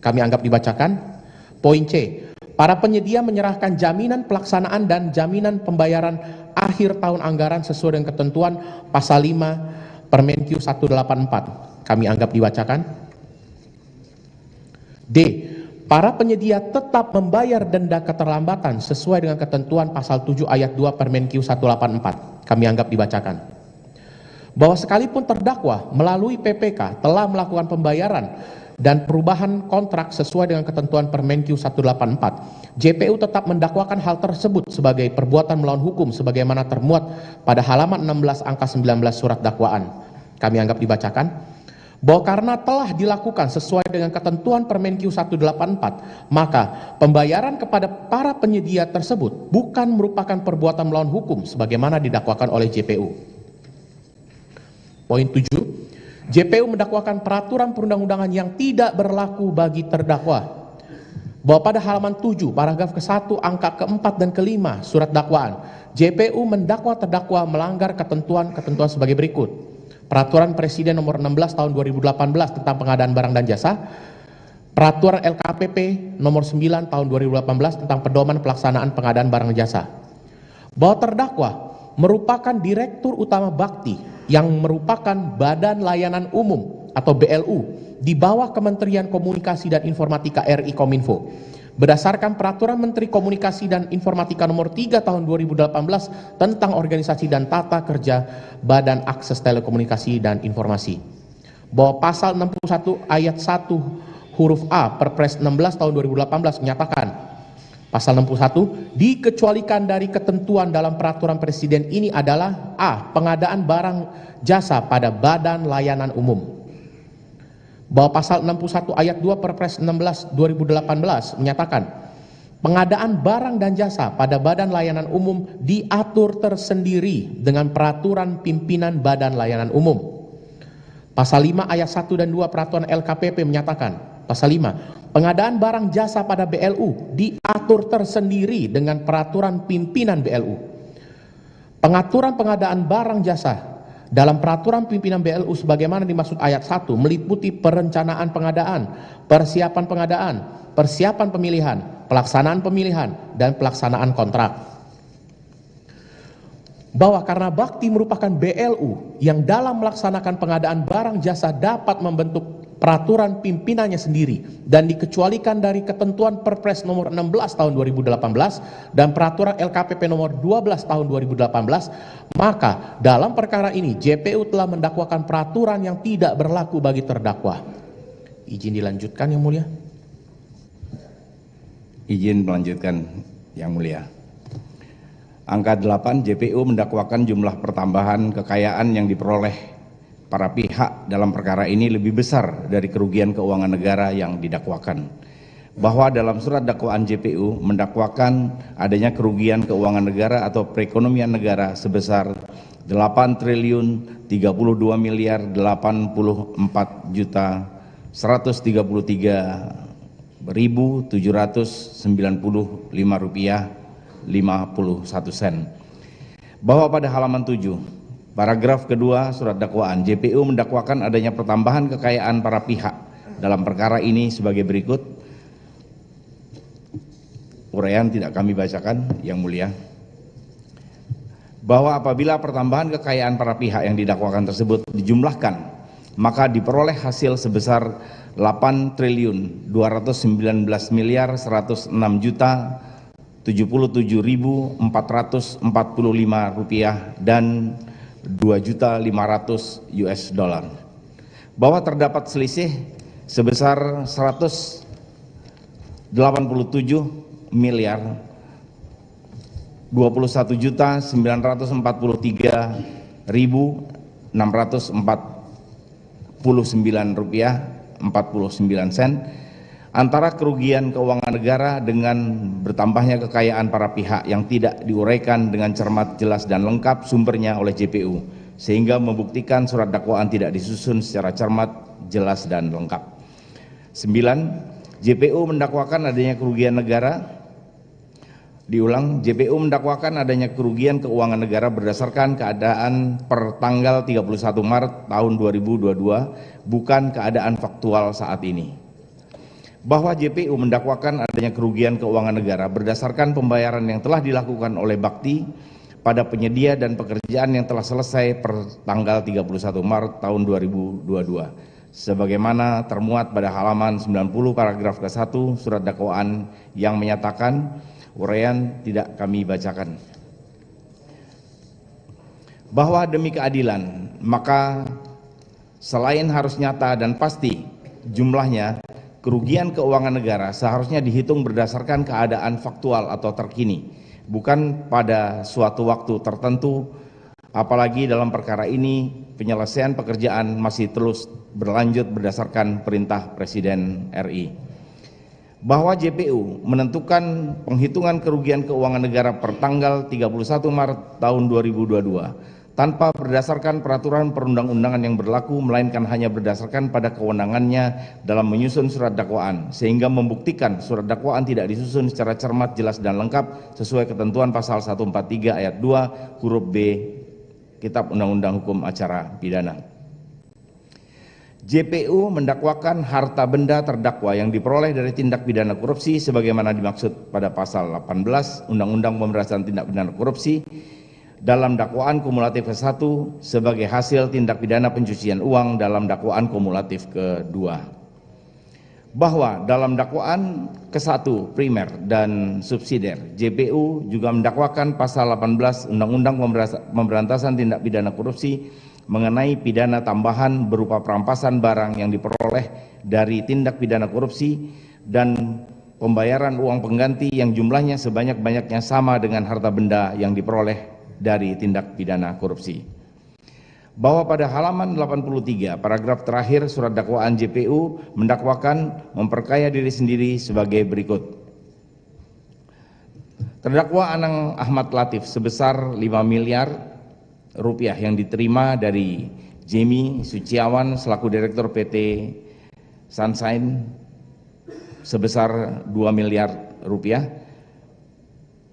kami anggap dibacakan. Poin C, para penyedia menyerahkan jaminan pelaksanaan dan jaminan pembayaran akhir tahun anggaran sesuai dengan ketentuan pasal 5 Permenq 184 kami anggap dibacakan. D, para penyedia tetap membayar denda keterlambatan sesuai dengan ketentuan pasal 7 ayat 2 Permenq 184. Kami anggap dibacakan. Bahwa sekalipun terdakwa melalui PPK telah melakukan pembayaran dan perubahan kontrak sesuai dengan ketentuan Permenq 184, JPU tetap mendakwakan hal tersebut sebagai perbuatan melawan hukum sebagaimana termuat pada halaman 16 angka 19 surat dakwaan. Kami anggap dibacakan. Bahwa karena telah dilakukan sesuai dengan ketentuan Permenq 184, maka pembayaran kepada para penyedia tersebut bukan merupakan perbuatan melawan hukum sebagaimana didakwakan oleh JPU. Poin 7, JPU mendakwakan peraturan perundang-undangan yang tidak berlaku bagi terdakwa. Bahwa pada halaman 7, paragraf ke-1, angka ke-4 dan ke-5 surat dakwaan, JPU mendakwa terdakwa melanggar ketentuan-ketentuan sebagai berikut. Peraturan Presiden nomor 16 tahun 2018 tentang pengadaan barang dan jasa, Peraturan LKPP nomor 9 tahun 2018 tentang pedoman pelaksanaan pengadaan barang dan jasa. Bahwa terdakwa merupakan Direktur Utama Bakti yang merupakan Badan Layanan Umum atau BLU di bawah Kementerian Komunikasi dan Informatika RI Kominfo. berdasarkan Peraturan Menteri Komunikasi dan Informatika Nomor 3 Tahun 2018 tentang organisasi dan tata kerja Badan Akses Telekomunikasi dan Informasi. Bahwa pasal 61 ayat 1 huruf A Perpres 16 Tahun 2018 menyatakan, pasal 61 dikecualikan dari ketentuan dalam peraturan presiden ini adalah A. Pengadaan barang jasa pada badan layanan umum. Bahwa pasal 61 ayat 2 Perpres 16 2018 menyatakan pengadaan barang dan jasa pada badan layanan umum diatur tersendiri dengan peraturan pimpinan badan layanan umum. Pasal 5 ayat 1 dan 2 peraturan LKPP menyatakan, pasal 5, pengadaan barang jasa pada BLU diatur tersendiri dengan peraturan pimpinan BLU. Pengaturan pengadaan barang jasa dalam peraturan pimpinan BLU sebagaimana dimaksud ayat 1 meliputi perencanaan pengadaan, persiapan pemilihan, pelaksanaan pemilihan, dan pelaksanaan kontrak. Bahwa karena Bakti merupakan BLU yang dalam melaksanakan pengadaan barang jasa dapat membentuk peraturan pimpinannya sendiri dan dikecualikan dari ketentuan Perpres nomor 16 tahun 2018 dan peraturan LKPP nomor 12 tahun 2018, maka dalam perkara ini JPU telah mendakwakan peraturan yang tidak berlaku bagi terdakwa. Izin dilanjutkan Yang Mulia. Izin melanjutkan Yang Mulia. Angka 8, JPU mendakwakan jumlah pertambahan kekayaan yang diperoleh para pihak dalam perkara ini lebih besar dari kerugian keuangan negara yang didakwakan. Bahwa dalam surat dakwaan JPU mendakwakan adanya kerugian keuangan negara atau perekonomian negara sebesar 8.032.084.133.900 rupiah 51 sen. Bahwa pada halaman 7 paragraf kedua surat dakwaan, JPU mendakwakan adanya pertambahan kekayaan para pihak dalam perkara ini sebagai berikut. Uraian tidak kami bacakan, Yang Mulia. Bahwa apabila pertambahan kekayaan para pihak yang didakwakan tersebut dijumlahkan, maka diperoleh hasil sebesar 8.219.106.077.445 rupiah dan $2.500.000. Bahwa terdapat selisih sebesar 181.091.433.649 rupiah 49 sen antara kerugian keuangan negara dengan bertambahnya kekayaan para pihak yang tidak diuraikan dengan cermat, jelas, dan lengkap sumbernya oleh JPU, sehingga membuktikan surat dakwaan tidak disusun secara cermat, jelas, dan lengkap. 9. JPU mendakwakan adanya kerugian negara. Diulang, JPU mendakwakan adanya kerugian keuangan negara berdasarkan keadaan per tanggal 31 Maret tahun 2022, bukan keadaan faktual saat ini. Bahwa JPU mendakwakan adanya kerugian keuangan negara berdasarkan pembayaran yang telah dilakukan oleh Bakti pada penyedia dan pekerjaan yang telah selesai per tanggal 31 Maret tahun 2022 sebagaimana termuat pada halaman 90 paragraf ke-1 surat dakwaan yang menyatakan, uraian tidak kami bacakan. Bahwa demi keadilan, maka selain harus nyata dan pasti jumlahnya, kerugian keuangan negara seharusnya dihitung berdasarkan keadaan faktual atau terkini, bukan pada suatu waktu tertentu, apalagi dalam perkara ini penyelesaian pekerjaan masih terus berlanjut berdasarkan perintah Presiden RI. Bahwa JPU menentukan penghitungan kerugian keuangan negara per tanggal 31 Maret tahun 2022 tanpa berdasarkan peraturan perundang-undangan yang berlaku, melainkan hanya berdasarkan pada kewenangannya dalam menyusun surat dakwaan, sehingga membuktikan surat dakwaan tidak disusun secara cermat, jelas, dan lengkap sesuai ketentuan pasal 143 ayat 2 huruf B Kitab Undang-Undang Hukum Acara Pidana. JPU mendakwakan harta benda terdakwa yang diperoleh dari tindak pidana korupsi sebagaimana dimaksud pada pasal 18 Undang-Undang Pemberantasan Tindak Pidana Korupsi dalam dakwaan kumulatif ke-1 sebagai hasil tindak pidana pencucian uang dalam dakwaan kumulatif ke-2. bahwa dalam dakwaan ke-1 primer dan subsidiar, JPU juga mendakwakan pasal 18 Undang-Undang Pemberantasan Tindak Pidana Korupsi mengenai pidana tambahan berupa perampasan barang yang diperoleh dari tindak pidana korupsi dan pembayaran uang pengganti yang jumlahnya sebanyak-banyaknya sama dengan harta benda yang diperoleh dari tindak pidana korupsi. Bahwa pada halaman 83 paragraf terakhir surat dakwaan JPU mendakwakan memperkaya diri sendiri sebagai berikut. Terdakwa Anang Ahmad Latif sebesar 5 miliar rupiah yang diterima dari Jemi Suciawan selaku Direktur PT Sunshine sebesar 2 miliar rupiah.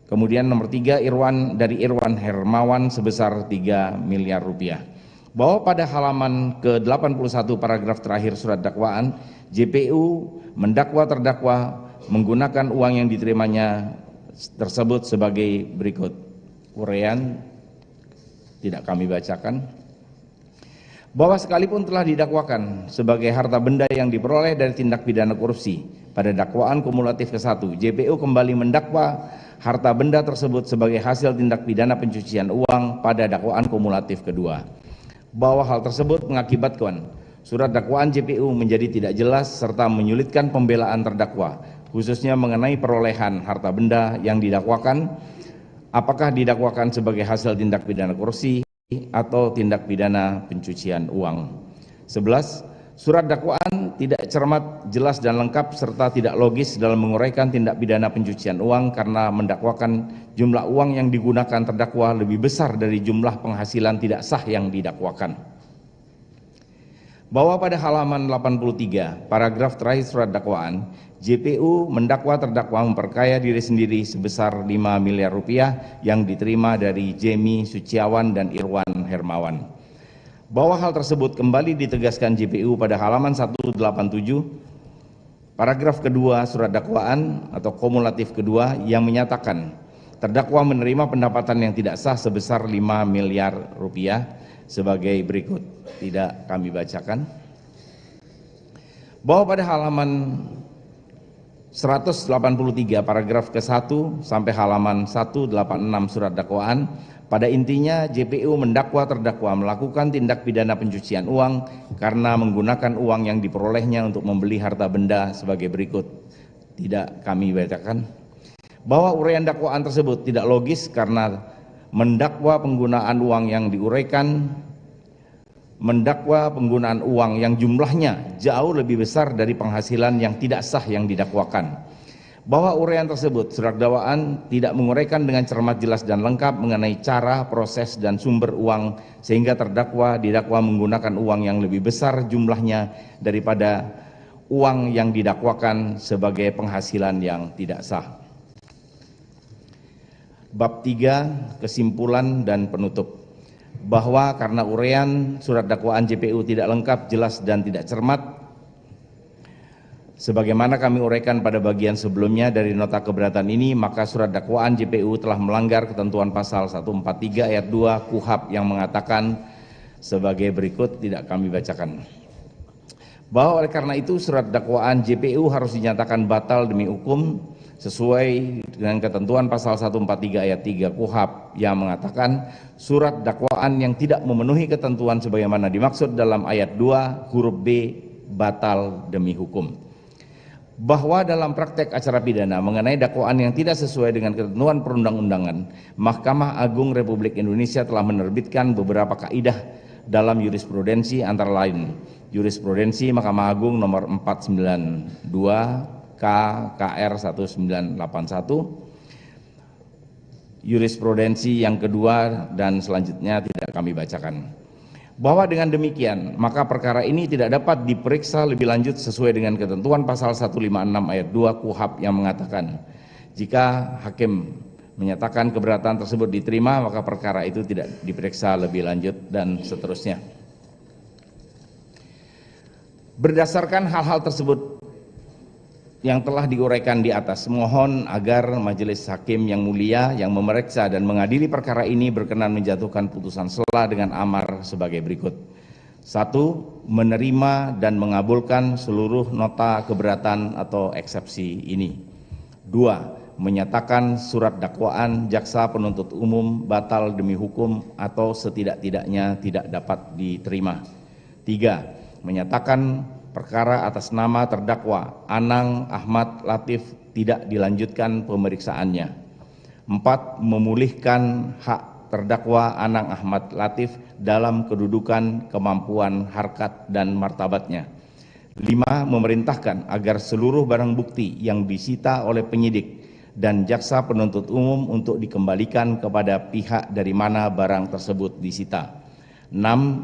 Kemudian nomor 3 Irwan Hermawan sebesar 3 miliar rupiah. Bahwa pada halaman ke-81 paragraf terakhir surat dakwaan, JPU mendakwa terdakwa menggunakan uang yang diterimanya tersebut sebagai berikut. Uraian tidak kami bacakan. Bahwa sekalipun telah didakwakan sebagai harta benda yang diperoleh dari tindak pidana korupsi pada dakwaan kumulatif ke-1, JPU kembali mendakwa harta benda tersebut sebagai hasil tindak pidana pencucian uang pada dakwaan kumulatif kedua. Bahwa hal tersebut mengakibatkan surat dakwaan JPU menjadi tidak jelas serta menyulitkan pembelaan terdakwa, khususnya mengenai perolehan harta benda yang didakwakan, apakah didakwakan sebagai hasil tindak pidana korupsi atau tindak pidana pencucian uang. 11. Surat dakwaan tidak cermat, jelas dan lengkap serta tidak logis dalam menguraikan tindak pidana pencucian uang karena mendakwakan jumlah uang yang digunakan terdakwa lebih besar dari jumlah penghasilan tidak sah yang didakwakan. Bahwa pada halaman 83 paragraf terakhir surat dakwaan, JPU mendakwa terdakwa memperkaya diri sendiri sebesar 5 miliar rupiah yang diterima dari Jemi Suciawan dan Irwan Hermawan. Bahwa hal tersebut kembali ditegaskan JPU pada halaman 187 paragraf kedua surat dakwaan atau kumulatif kedua yang menyatakan terdakwa menerima pendapatan yang tidak sah sebesar 5 miliar rupiah sebagai berikut. Tidak kami bacakan. Bahwa pada halaman 183 paragraf ke-1 sampai halaman 186 surat dakwaan, pada intinya JPU mendakwa terdakwa melakukan tindak pidana pencucian uang karena menggunakan uang yang diperolehnya untuk membeli harta benda sebagai berikut. Tidak kami bacakan. Bahwa uraian dakwaan tersebut tidak logis karena mendakwa penggunaan uang yang diuraikan, mendakwa penggunaan uang yang jumlahnya jauh lebih besar dari penghasilan yang tidak sah yang didakwakan. Bahwa uraian tersebut surat dakwaan tidak menguraikan dengan cermat, jelas dan lengkap mengenai cara, proses dan sumber uang sehingga terdakwa didakwa menggunakan uang yang lebih besar jumlahnya daripada uang yang didakwakan sebagai penghasilan yang tidak sah. Bab 3 kesimpulan dan penutup. Bahwa karena uraian surat dakwaan JPU tidak lengkap, jelas dan tidak cermat sebagaimana kami uraikan pada bagian sebelumnya dari nota keberatan ini, maka surat dakwaan JPU telah melanggar ketentuan pasal 143 ayat 2 KUHAP yang mengatakan sebagai berikut, tidak kami bacakan. Bahwa oleh karena itu surat dakwaan JPU harus dinyatakan batal demi hukum sesuai dengan ketentuan pasal 143 ayat 3 KUHAP yang mengatakan surat dakwaan yang tidak memenuhi ketentuan sebagaimana dimaksud dalam ayat 2 huruf B batal demi hukum. Bahwa dalam praktek acara pidana mengenai dakwaan yang tidak sesuai dengan ketentuan perundang-undangan, Mahkamah Agung Republik Indonesia telah menerbitkan beberapa kaidah dalam jurisprudensi, antara lain jurisprudensi Mahkamah Agung nomor 492 KKR 1981, jurisprudensi yang kedua dan selanjutnya tidak kami bacakan. Bahwa dengan demikian, maka perkara ini tidak dapat diperiksa lebih lanjut sesuai dengan ketentuan pasal 156 ayat 2 KUHAP yang mengatakan jika hakim menyatakan keberatan tersebut diterima, maka perkara itu tidak diperiksa lebih lanjut dan seterusnya. Berdasarkan hal-hal tersebut yang telah diuraikan di atas, mohon agar majelis hakim yang mulia yang memeriksa dan mengadili perkara ini berkenan menjatuhkan putusan sela dengan amar sebagai berikut. Satu, menerima dan mengabulkan seluruh nota keberatan atau eksepsi ini. Dua, menyatakan surat dakwaan jaksa penuntut umum batal demi hukum atau setidak-tidaknya tidak dapat diterima. Tiga, menyatakan perkara atas nama terdakwa Anang Ahmad Latif tidak dilanjutkan pemeriksaannya. Empat, memulihkan hak terdakwa Anang Ahmad Latif dalam kedudukan, kemampuan, harkat, dan martabatnya. 5. Memerintahkan agar seluruh barang bukti yang disita oleh penyidik dan jaksa penuntut umum untuk dikembalikan kepada pihak dari mana barang tersebut disita. 6.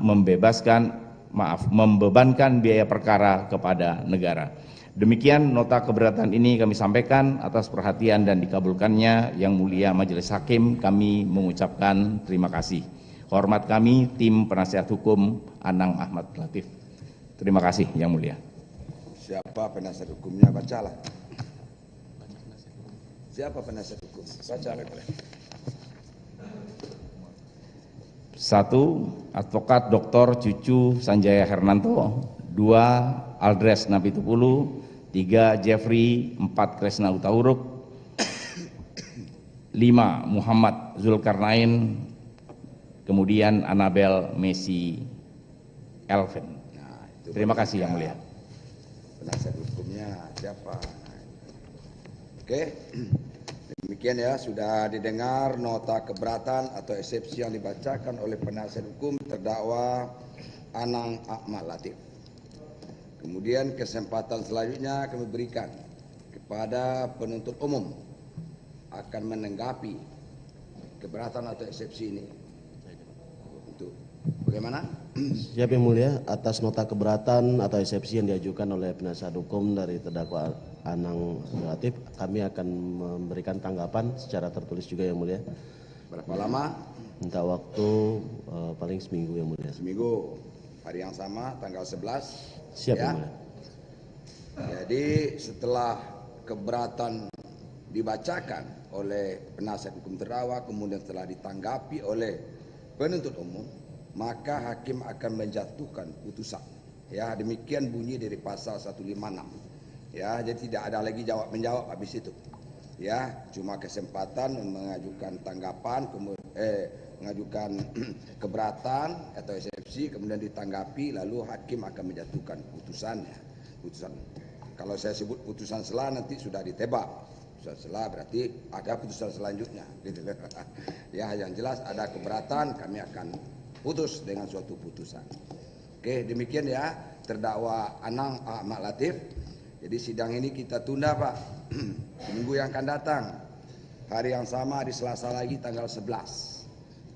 Membebankan biaya perkara kepada negara. Demikian nota keberatan ini kami sampaikan. Atas perhatian dan dikabulkannya Yang Mulia Majelis Hakim, kami mengucapkan terima kasih. Hormat kami, tim penasihat hukum Anang Ahmad Latif. Terima kasih Yang Mulia. Siapa penasihat hukumnya? Bacalah. Siapa penasihat hukum? Bacalah. 1. Advokat Dr. Cucu Sanjaya Hernanto. 2. Aldres Napitupulu. 3. Jeffrey. 4. Kresna Hutauruk. 5. Muhammad Zulkarnain. Kemudian Anabel Messi Elvin. Nah, Terima kasih Yang Mulia. Penasihat hukumnya siapa? Oke, demikian ya, sudah didengar nota keberatan atau eksepsi yang dibacakan oleh penasihat hukum terdakwa Anang Ahmad Latif. Kemudian kesempatan selanjutnya kami berikan kepada penuntut umum akan menanggapi keberatan atau eksepsi ini. Untuk bagaimana? Siap Yang Mulia, atas nota keberatan atau eksepsi yang diajukan oleh penasihat hukum dari terdakwa Anang Latif, kami akan memberikan tanggapan secara tertulis juga Yang Mulia. Berapa lama? Minta waktu paling seminggu Yang Mulia. Seminggu. Hari yang sama, tanggal 11. Siap ya. Yang Mulia. Jadi setelah keberatan dibacakan oleh penasihat hukum terdakwa, kemudian setelah ditanggapi oleh penuntut umum, maka hakim akan menjatuhkan putusan. Ya, demikian bunyi dari pasal 156. Ya, jadi tidak ada lagi jawab menjawab habis itu. Ya, cuma kesempatan mengajukan tanggapan, mengajukan keberatan atau eksepsi, kemudian ditanggapi, lalu hakim akan menjatuhkan putusannya. Putusan. Kalau saya sebut putusan selah nanti sudah ditebak. Putusan selah berarti ada putusan selanjutnya. Gitu. Ya, yang jelas ada keberatan, kami akan putus dengan suatu putusan. Oke, demikian ya terdakwa Anang Ahmad Latif. Jadi sidang ini kita tunda Pak, minggu yang akan datang. Hari yang sama di Selasa lagi tanggal 11.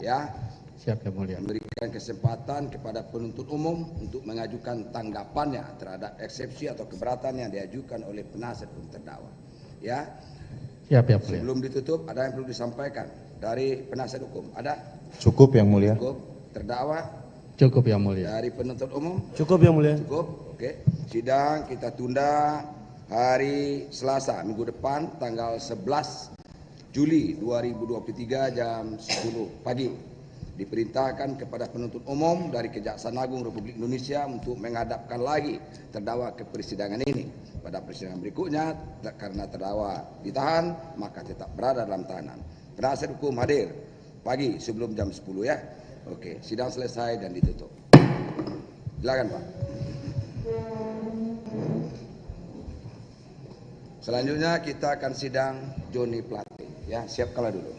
Ya, Siap Yang Mulia. memberikan kesempatan kepada penuntut umum untuk mengajukan tanggapannya terhadap eksepsi atau keberatan yang diajukan oleh penasihat hukum terdakwa. Ya, Siap Yang Mulia. sebelum ditutup ada yang perlu disampaikan dari penasihat hukum? Ada? Cukup Yang Mulia. Cukup. Terdakwa? Cukup Yang Mulia. Dari penuntut umum? Cukup Yang Mulia. Cukup. Oke. Sidang kita tunda hari Selasa minggu depan tanggal 11 Juli 2023 jam 10 pagi. Diperintahkan kepada penuntut umum dari Kejaksaan Agung Republik Indonesia untuk menghadapkan lagi terdakwa ke persidangan ini. Pada persidangan berikutnya, karena terdakwa ditahan, maka tetap berada dalam tahanan. Penasihat hukum hadir pagi sebelum jam 10 ya. Oke, sidang selesai dan ditutup. Silakan Pak. Selanjutnya kita akan sidang Joni Plate. Ya, siapkanlah dulu.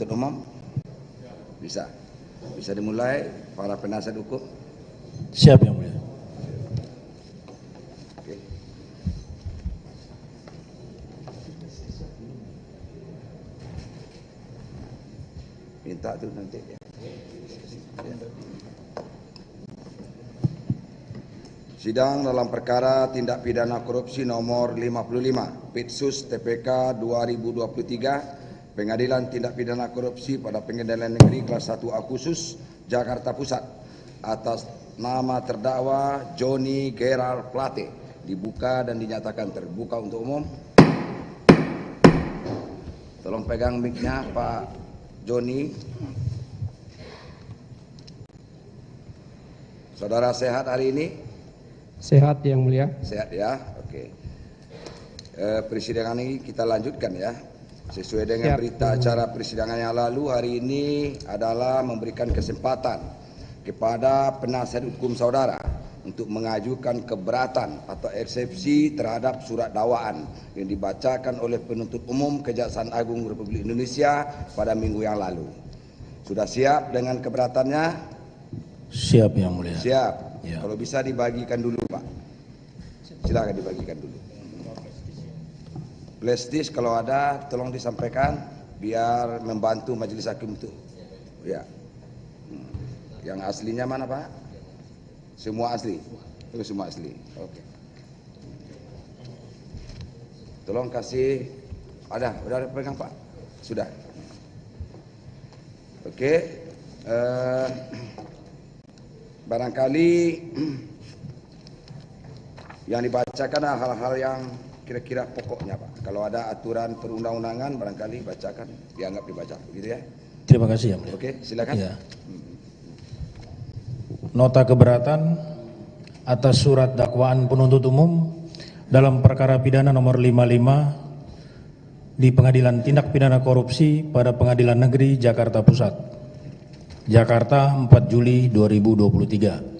penuntut umum? Bisa. Bisa dimulai para penasihat hukum. Siap Yang Mulia. Oke. Minta tuh nanti ya. Sidang dalam perkara tindak pidana korupsi nomor 55 Pitsus TPK 2023 Pengadilan Tindak Pidana Korupsi pada Pengadilan Negeri Kelas 1A Khusus Jakarta Pusat atas nama terdakwa Johnny Gerard Plate dibuka dan dinyatakan terbuka untuk umum. Tolong pegang mic-nya Pak Johnny. Saudara sehat hari ini? Sehat Yang Mulia. Sehat ya, oke. Persidangan ini kita lanjutkan ya. Sesuai dengan berita acara persidangan yang lalu, hari ini adalah memberikan kesempatan kepada penasihat hukum saudara untuk mengajukan keberatan atau eksepsi terhadap surat dakwaan yang dibacakan oleh penuntut umum Kejaksaan Agung Republik Indonesia pada minggu yang lalu. Sudah siap dengan keberatannya? Siap Yang Mulia. Siap. Ya. Kalau bisa dibagikan dulu Pak. Silakan dibagikan dulu. Plastis kalau ada tolong disampaikan biar membantu majelis hakim itu. Ya. Yang aslinya mana Pak? Semua asli. Itu semua asli. Oke. Tolong kasih ada, udah pegang Pak. Sudah. Oke. Barangkali yang dibacakan hal-hal yang kira-kira pokoknya Pak. Kalau ada aturan perundang-undangan barangkali bacakan, dianggap dibaca, gitu ya. Terima kasih Yang Mulia. Oke, silakan. Ya. Nota keberatan atas surat dakwaan penuntut umum dalam perkara pidana nomor 55 di Pengadilan Tindak Pidana Korupsi pada Pengadilan Negeri Jakarta Pusat. Jakarta 4 Juli 2023.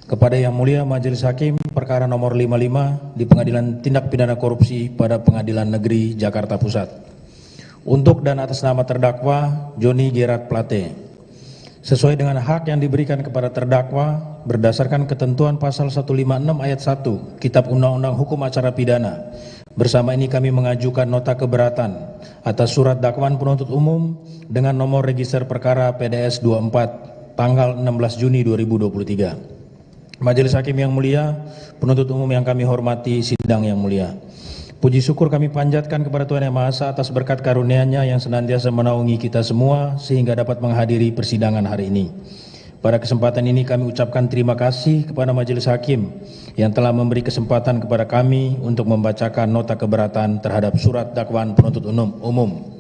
Kepada Yang Mulia Majelis Hakim perkara nomor 55 di Pengadilan Tindak Pidana Korupsi pada Pengadilan Negeri Jakarta Pusat. Untuk dan atas nama terdakwa Johnny Gerard Plate. Sesuai dengan hak yang diberikan kepada terdakwa berdasarkan ketentuan pasal 156 ayat 1 Kitab Undang-Undang Hukum Acara Pidana. Bersama ini kami mengajukan nota keberatan atas surat dakwaan penuntut umum dengan nomor register perkara PDS 24 tanggal 16 Juni 2023. Majelis Hakim yang mulia, penuntut umum yang kami hormati, sidang yang mulia. Puji syukur kami panjatkan kepada Tuhan Yang Maha Esa atas berkat karunia-Nya yang senantiasa menaungi kita semua sehingga dapat menghadiri persidangan hari ini. Pada kesempatan ini kami ucapkan terima kasih kepada Majelis Hakim yang telah memberi kesempatan kepada kami untuk membacakan nota keberatan terhadap surat dakwaan penuntut umum.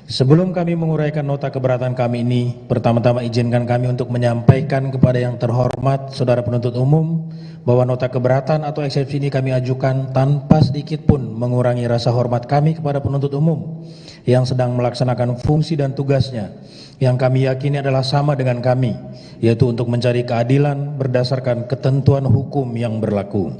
Sebelum kami menguraikan nota keberatan kami ini, pertama-tama izinkan kami untuk menyampaikan kepada yang terhormat saudara penuntut umum bahwa nota keberatan atau eksepsi ini kami ajukan tanpa sedikit pun mengurangi rasa hormat kami kepada penuntut umum yang sedang melaksanakan fungsi dan tugasnya yang kami yakini adalah sama dengan kami, yaitu untuk mencari keadilan berdasarkan ketentuan hukum yang berlaku.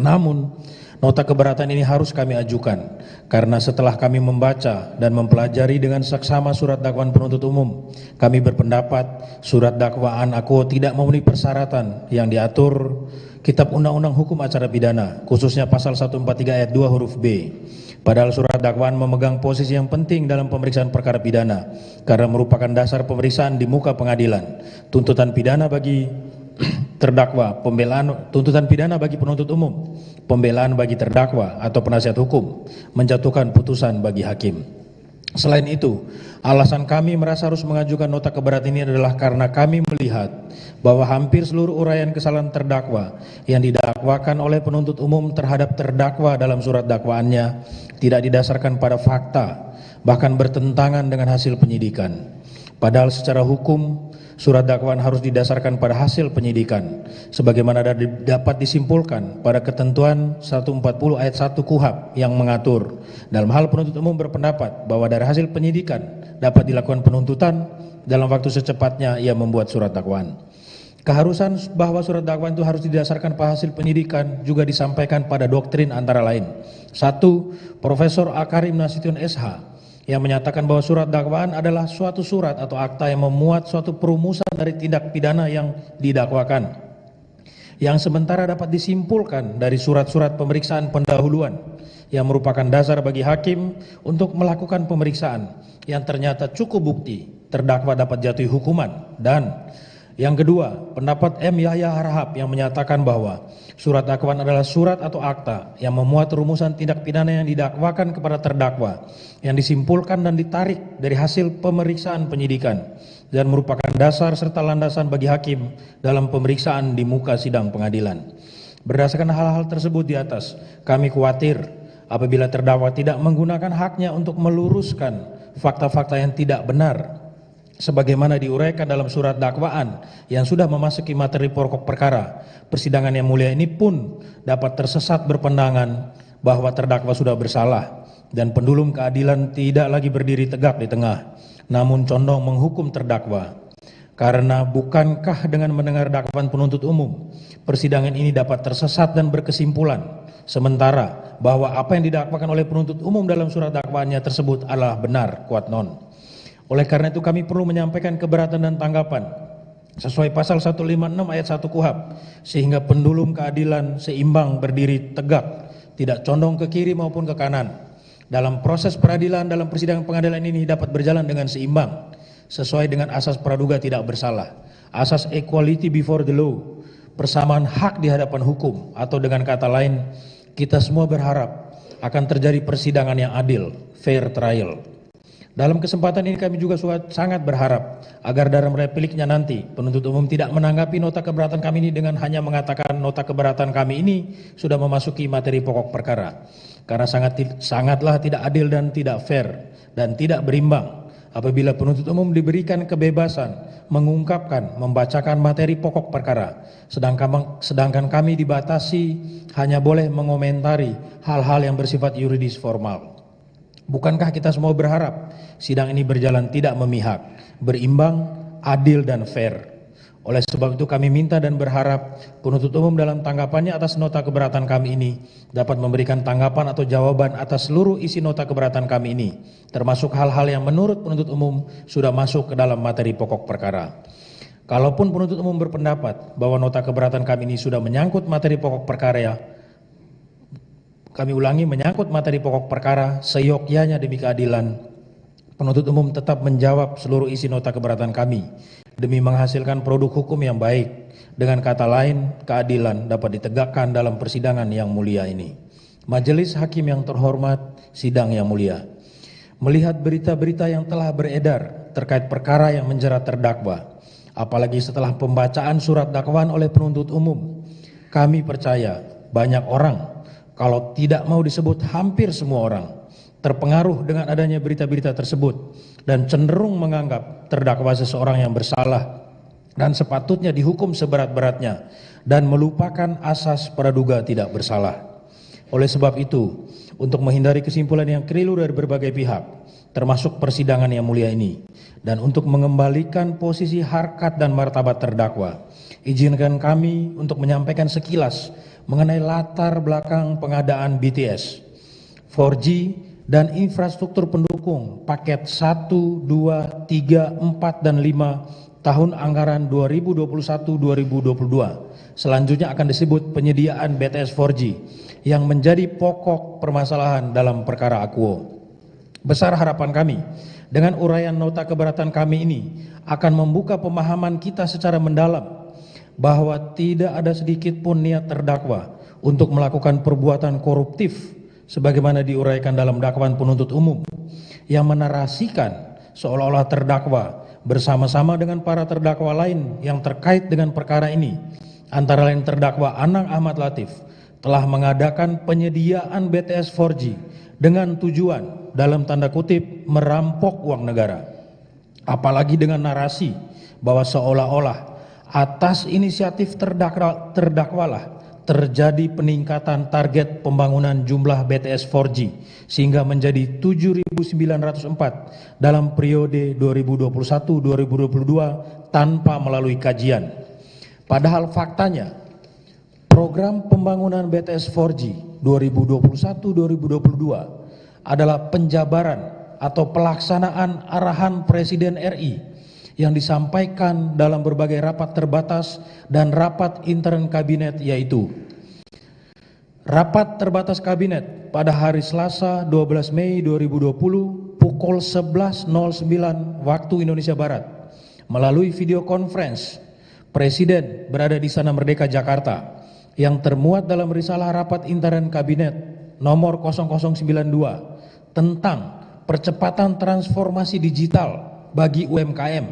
Namun, nota keberatan ini harus kami ajukan karena setelah kami membaca dan mempelajari dengan saksama surat dakwaan penuntut umum, kami berpendapat surat dakwaan aku tidak memenuhi persyaratan yang diatur Kitab Undang-Undang Hukum Acara Pidana, khususnya pasal 143 ayat 2 huruf B. Padahal surat dakwaan memegang posisi yang penting dalam pemeriksaan perkara pidana karena merupakan dasar pemeriksaan di muka pengadilan. Tuntutan pidana bagi terdakwa, tuntutan pidana bagi penuntut umum, pembelaan bagi terdakwa atau penasihat hukum, menjatuhkan putusan bagi hakim. Selain itu, alasan kami merasa harus mengajukan nota keberatan ini adalah karena kami melihat bahwa hampir seluruh uraian kesalahan terdakwa yang didakwakan oleh penuntut umum terhadap terdakwa dalam surat dakwaannya tidak didasarkan pada fakta, bahkan bertentangan dengan hasil penyidikan. Padahal secara hukum, surat dakwaan harus didasarkan pada hasil penyidikan, sebagaimana dapat disimpulkan pada ketentuan 140 ayat 1 KUHP yang mengatur dalam hal penuntut umum berpendapat bahwa dari hasil penyidikan dapat dilakukan penuntutan dalam waktu secepatnya ia membuat surat dakwaan. Keharusan bahwa surat dakwaan itu harus didasarkan pada hasil penyidikan juga disampaikan pada doktrin antara lain. 1. Profesor Akarim Nasution SH yang menyatakan bahwa surat dakwaan adalah suatu surat atau akta yang memuat suatu perumusan dari tindak pidana yang didakwakan, yang sementara dapat disimpulkan dari surat-surat pemeriksaan pendahuluan yang merupakan dasar bagi hakim untuk melakukan pemeriksaan yang ternyata cukup bukti terdakwa dapat jatuhi hukuman. Dan yang kedua, pendapat M. Yahya Harahap yang menyatakan bahwa surat dakwaan adalah surat atau akta yang memuat rumusan tindak pidana yang didakwakan kepada terdakwa, yang disimpulkan dan ditarik dari hasil pemeriksaan penyidikan, dan merupakan dasar serta landasan bagi hakim dalam pemeriksaan di muka sidang pengadilan. Berdasarkan hal-hal tersebut di atas, kami khawatir apabila terdakwa tidak menggunakan haknya untuk meluruskan fakta-fakta yang tidak benar sebagaimana diuraikan dalam surat dakwaan yang sudah memasuki materi pokok perkara, persidangan yang mulia ini pun dapat tersesat berpandangan bahwa terdakwa sudah bersalah dan pendulum keadilan tidak lagi berdiri tegak di tengah, namun condong menghukum terdakwa. Karena bukankah dengan mendengar dakwaan penuntut umum, persidangan ini dapat tersesat dan berkesimpulan, sementara bahwa apa yang didakwakan oleh penuntut umum dalam surat dakwaannya tersebut adalah benar, kuat non. Oleh karena itu kami perlu menyampaikan keberatan dan tanggapan sesuai pasal 156 ayat 1 KUHP, sehingga pendulum keadilan seimbang berdiri tegak, tidak condong ke kiri maupun ke kanan. Dalam proses peradilan dalam persidangan pengadilan ini dapat berjalan dengan seimbang sesuai dengan asas praduga tidak bersalah, asas equality before the law, persamaan hak di hadapan hukum, atau dengan kata lain, kita semua berharap akan terjadi persidangan yang adil, fair trial. Dalam kesempatan ini kami juga sangat berharap agar dalam repliknya nanti penuntut umum tidak menanggapi nota keberatan kami ini dengan hanya mengatakan nota keberatan kami ini sudah memasuki materi pokok perkara, karena sangatlah tidak adil dan tidak fair dan tidak berimbang apabila penuntut umum diberikan kebebasan mengungkapkan, membacakan materi pokok perkara, sedangkan kami dibatasi hanya boleh mengomentari hal-hal yang bersifat yuridis formal. Bukankah kita semua berharap sidang ini berjalan tidak memihak, berimbang, adil, dan fair? Oleh sebab itu kami minta dan berharap penuntut umum dalam tanggapannya atas nota keberatan kami ini dapat memberikan tanggapan atau jawaban atas seluruh isi nota keberatan kami ini, termasuk hal-hal yang menurut penuntut umum sudah masuk ke dalam materi pokok perkara. Kalaupun penuntut umum berpendapat bahwa nota keberatan kami ini sudah menyangkut materi pokok perkara, kami ulangi, menyangkut materi pokok perkara, seyogyanya demi keadilan, penuntut umum tetap menjawab seluruh isi nota keberatan kami demi menghasilkan produk hukum yang baik. Dengan kata lain, keadilan dapat ditegakkan dalam persidangan yang mulia ini. Majelis Hakim yang terhormat, sidang yang mulia, melihat berita-berita yang telah beredar terkait perkara yang menjerat terdakwa, apalagi setelah pembacaan surat dakwaan oleh penuntut umum, kami percaya banyak orang, kalau tidak mau disebut hampir semua orang, terpengaruh dengan adanya berita-berita tersebut dan cenderung menganggap terdakwa seseorang yang bersalah dan sepatutnya dihukum seberat-beratnya dan melupakan asas praduga tidak bersalah. Oleh sebab itu, untuk menghindari kesimpulan yang keliru dari berbagai pihak, termasuk persidangan yang mulia ini, dan untuk mengembalikan posisi harkat dan martabat terdakwa, izinkan kami untuk menyampaikan sekilas mengenai latar belakang pengadaan BTS, 4G, dan infrastruktur pendukung paket 1, 2, 3, 4, dan 5 tahun anggaran 2021-2022. Selanjutnya akan disebut penyediaan BTS 4G yang menjadi pokok permasalahan dalam perkara Akuo. Besar harapan kami dengan uraian nota keberatan kami ini akan membuka pemahaman kita secara mendalam bahwa tidak ada sedikit pun niat terdakwa untuk melakukan perbuatan koruptif sebagaimana diuraikan dalam dakwaan penuntut umum yang menarasikan seolah-olah terdakwa bersama-sama dengan para terdakwa lain yang terkait dengan perkara ini, antara lain terdakwa Anang Ahmad Latif, telah mengadakan penyediaan BTS 4G dengan tujuan dalam tanda kutip merampok uang negara, apalagi dengan narasi bahwa seolah-olah atas inisiatif terdakwalah terjadi peningkatan target pembangunan jumlah BTS 4G sehingga menjadi 7.904 dalam periode 2021-2022 tanpa melalui kajian. Padahal faktanya program pembangunan BTS 4G 2021-2022 adalah penjabaran atau pelaksanaan arahan Presiden RI yang disampaikan dalam berbagai rapat terbatas dan rapat intern kabinet, yaitu rapat terbatas kabinet pada hari Selasa 12 Mei 2020 pukul 11.09 waktu Indonesia Barat melalui video conference. Presiden berada di Istana Merdeka Jakarta yang termuat dalam risalah rapat intern kabinet nomor 0092 tentang percepatan transformasi digital bagi UMKM,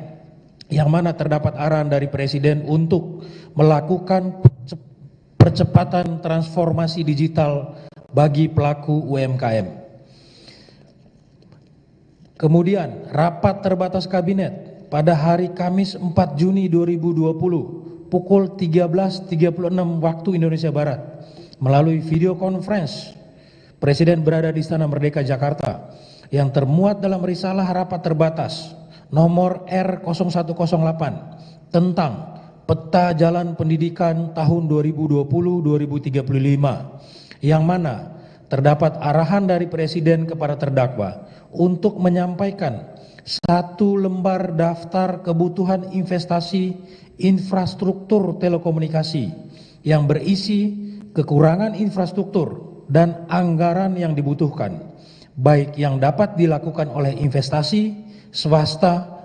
yang mana terdapat arahan dari Presiden untuk melakukan percepatan transformasi digital bagi pelaku UMKM. Kemudian rapat terbatas kabinet pada hari Kamis 4 Juni 2020 pukul 13.36 waktu Indonesia Barat melalui video conference. Presiden berada di Istana Merdeka Jakarta yang termuat dalam risalah rapat terbatas nomor R0108 tentang peta jalan pendidikan tahun 2020-2035, yang mana terdapat arahan dari Presiden kepada terdakwa untuk menyampaikan 1 lembar daftar kebutuhan investasi infrastruktur telekomunikasi yang berisi kekurangan infrastruktur dan anggaran yang dibutuhkan, baik yang dapat dilakukan oleh investasi swasta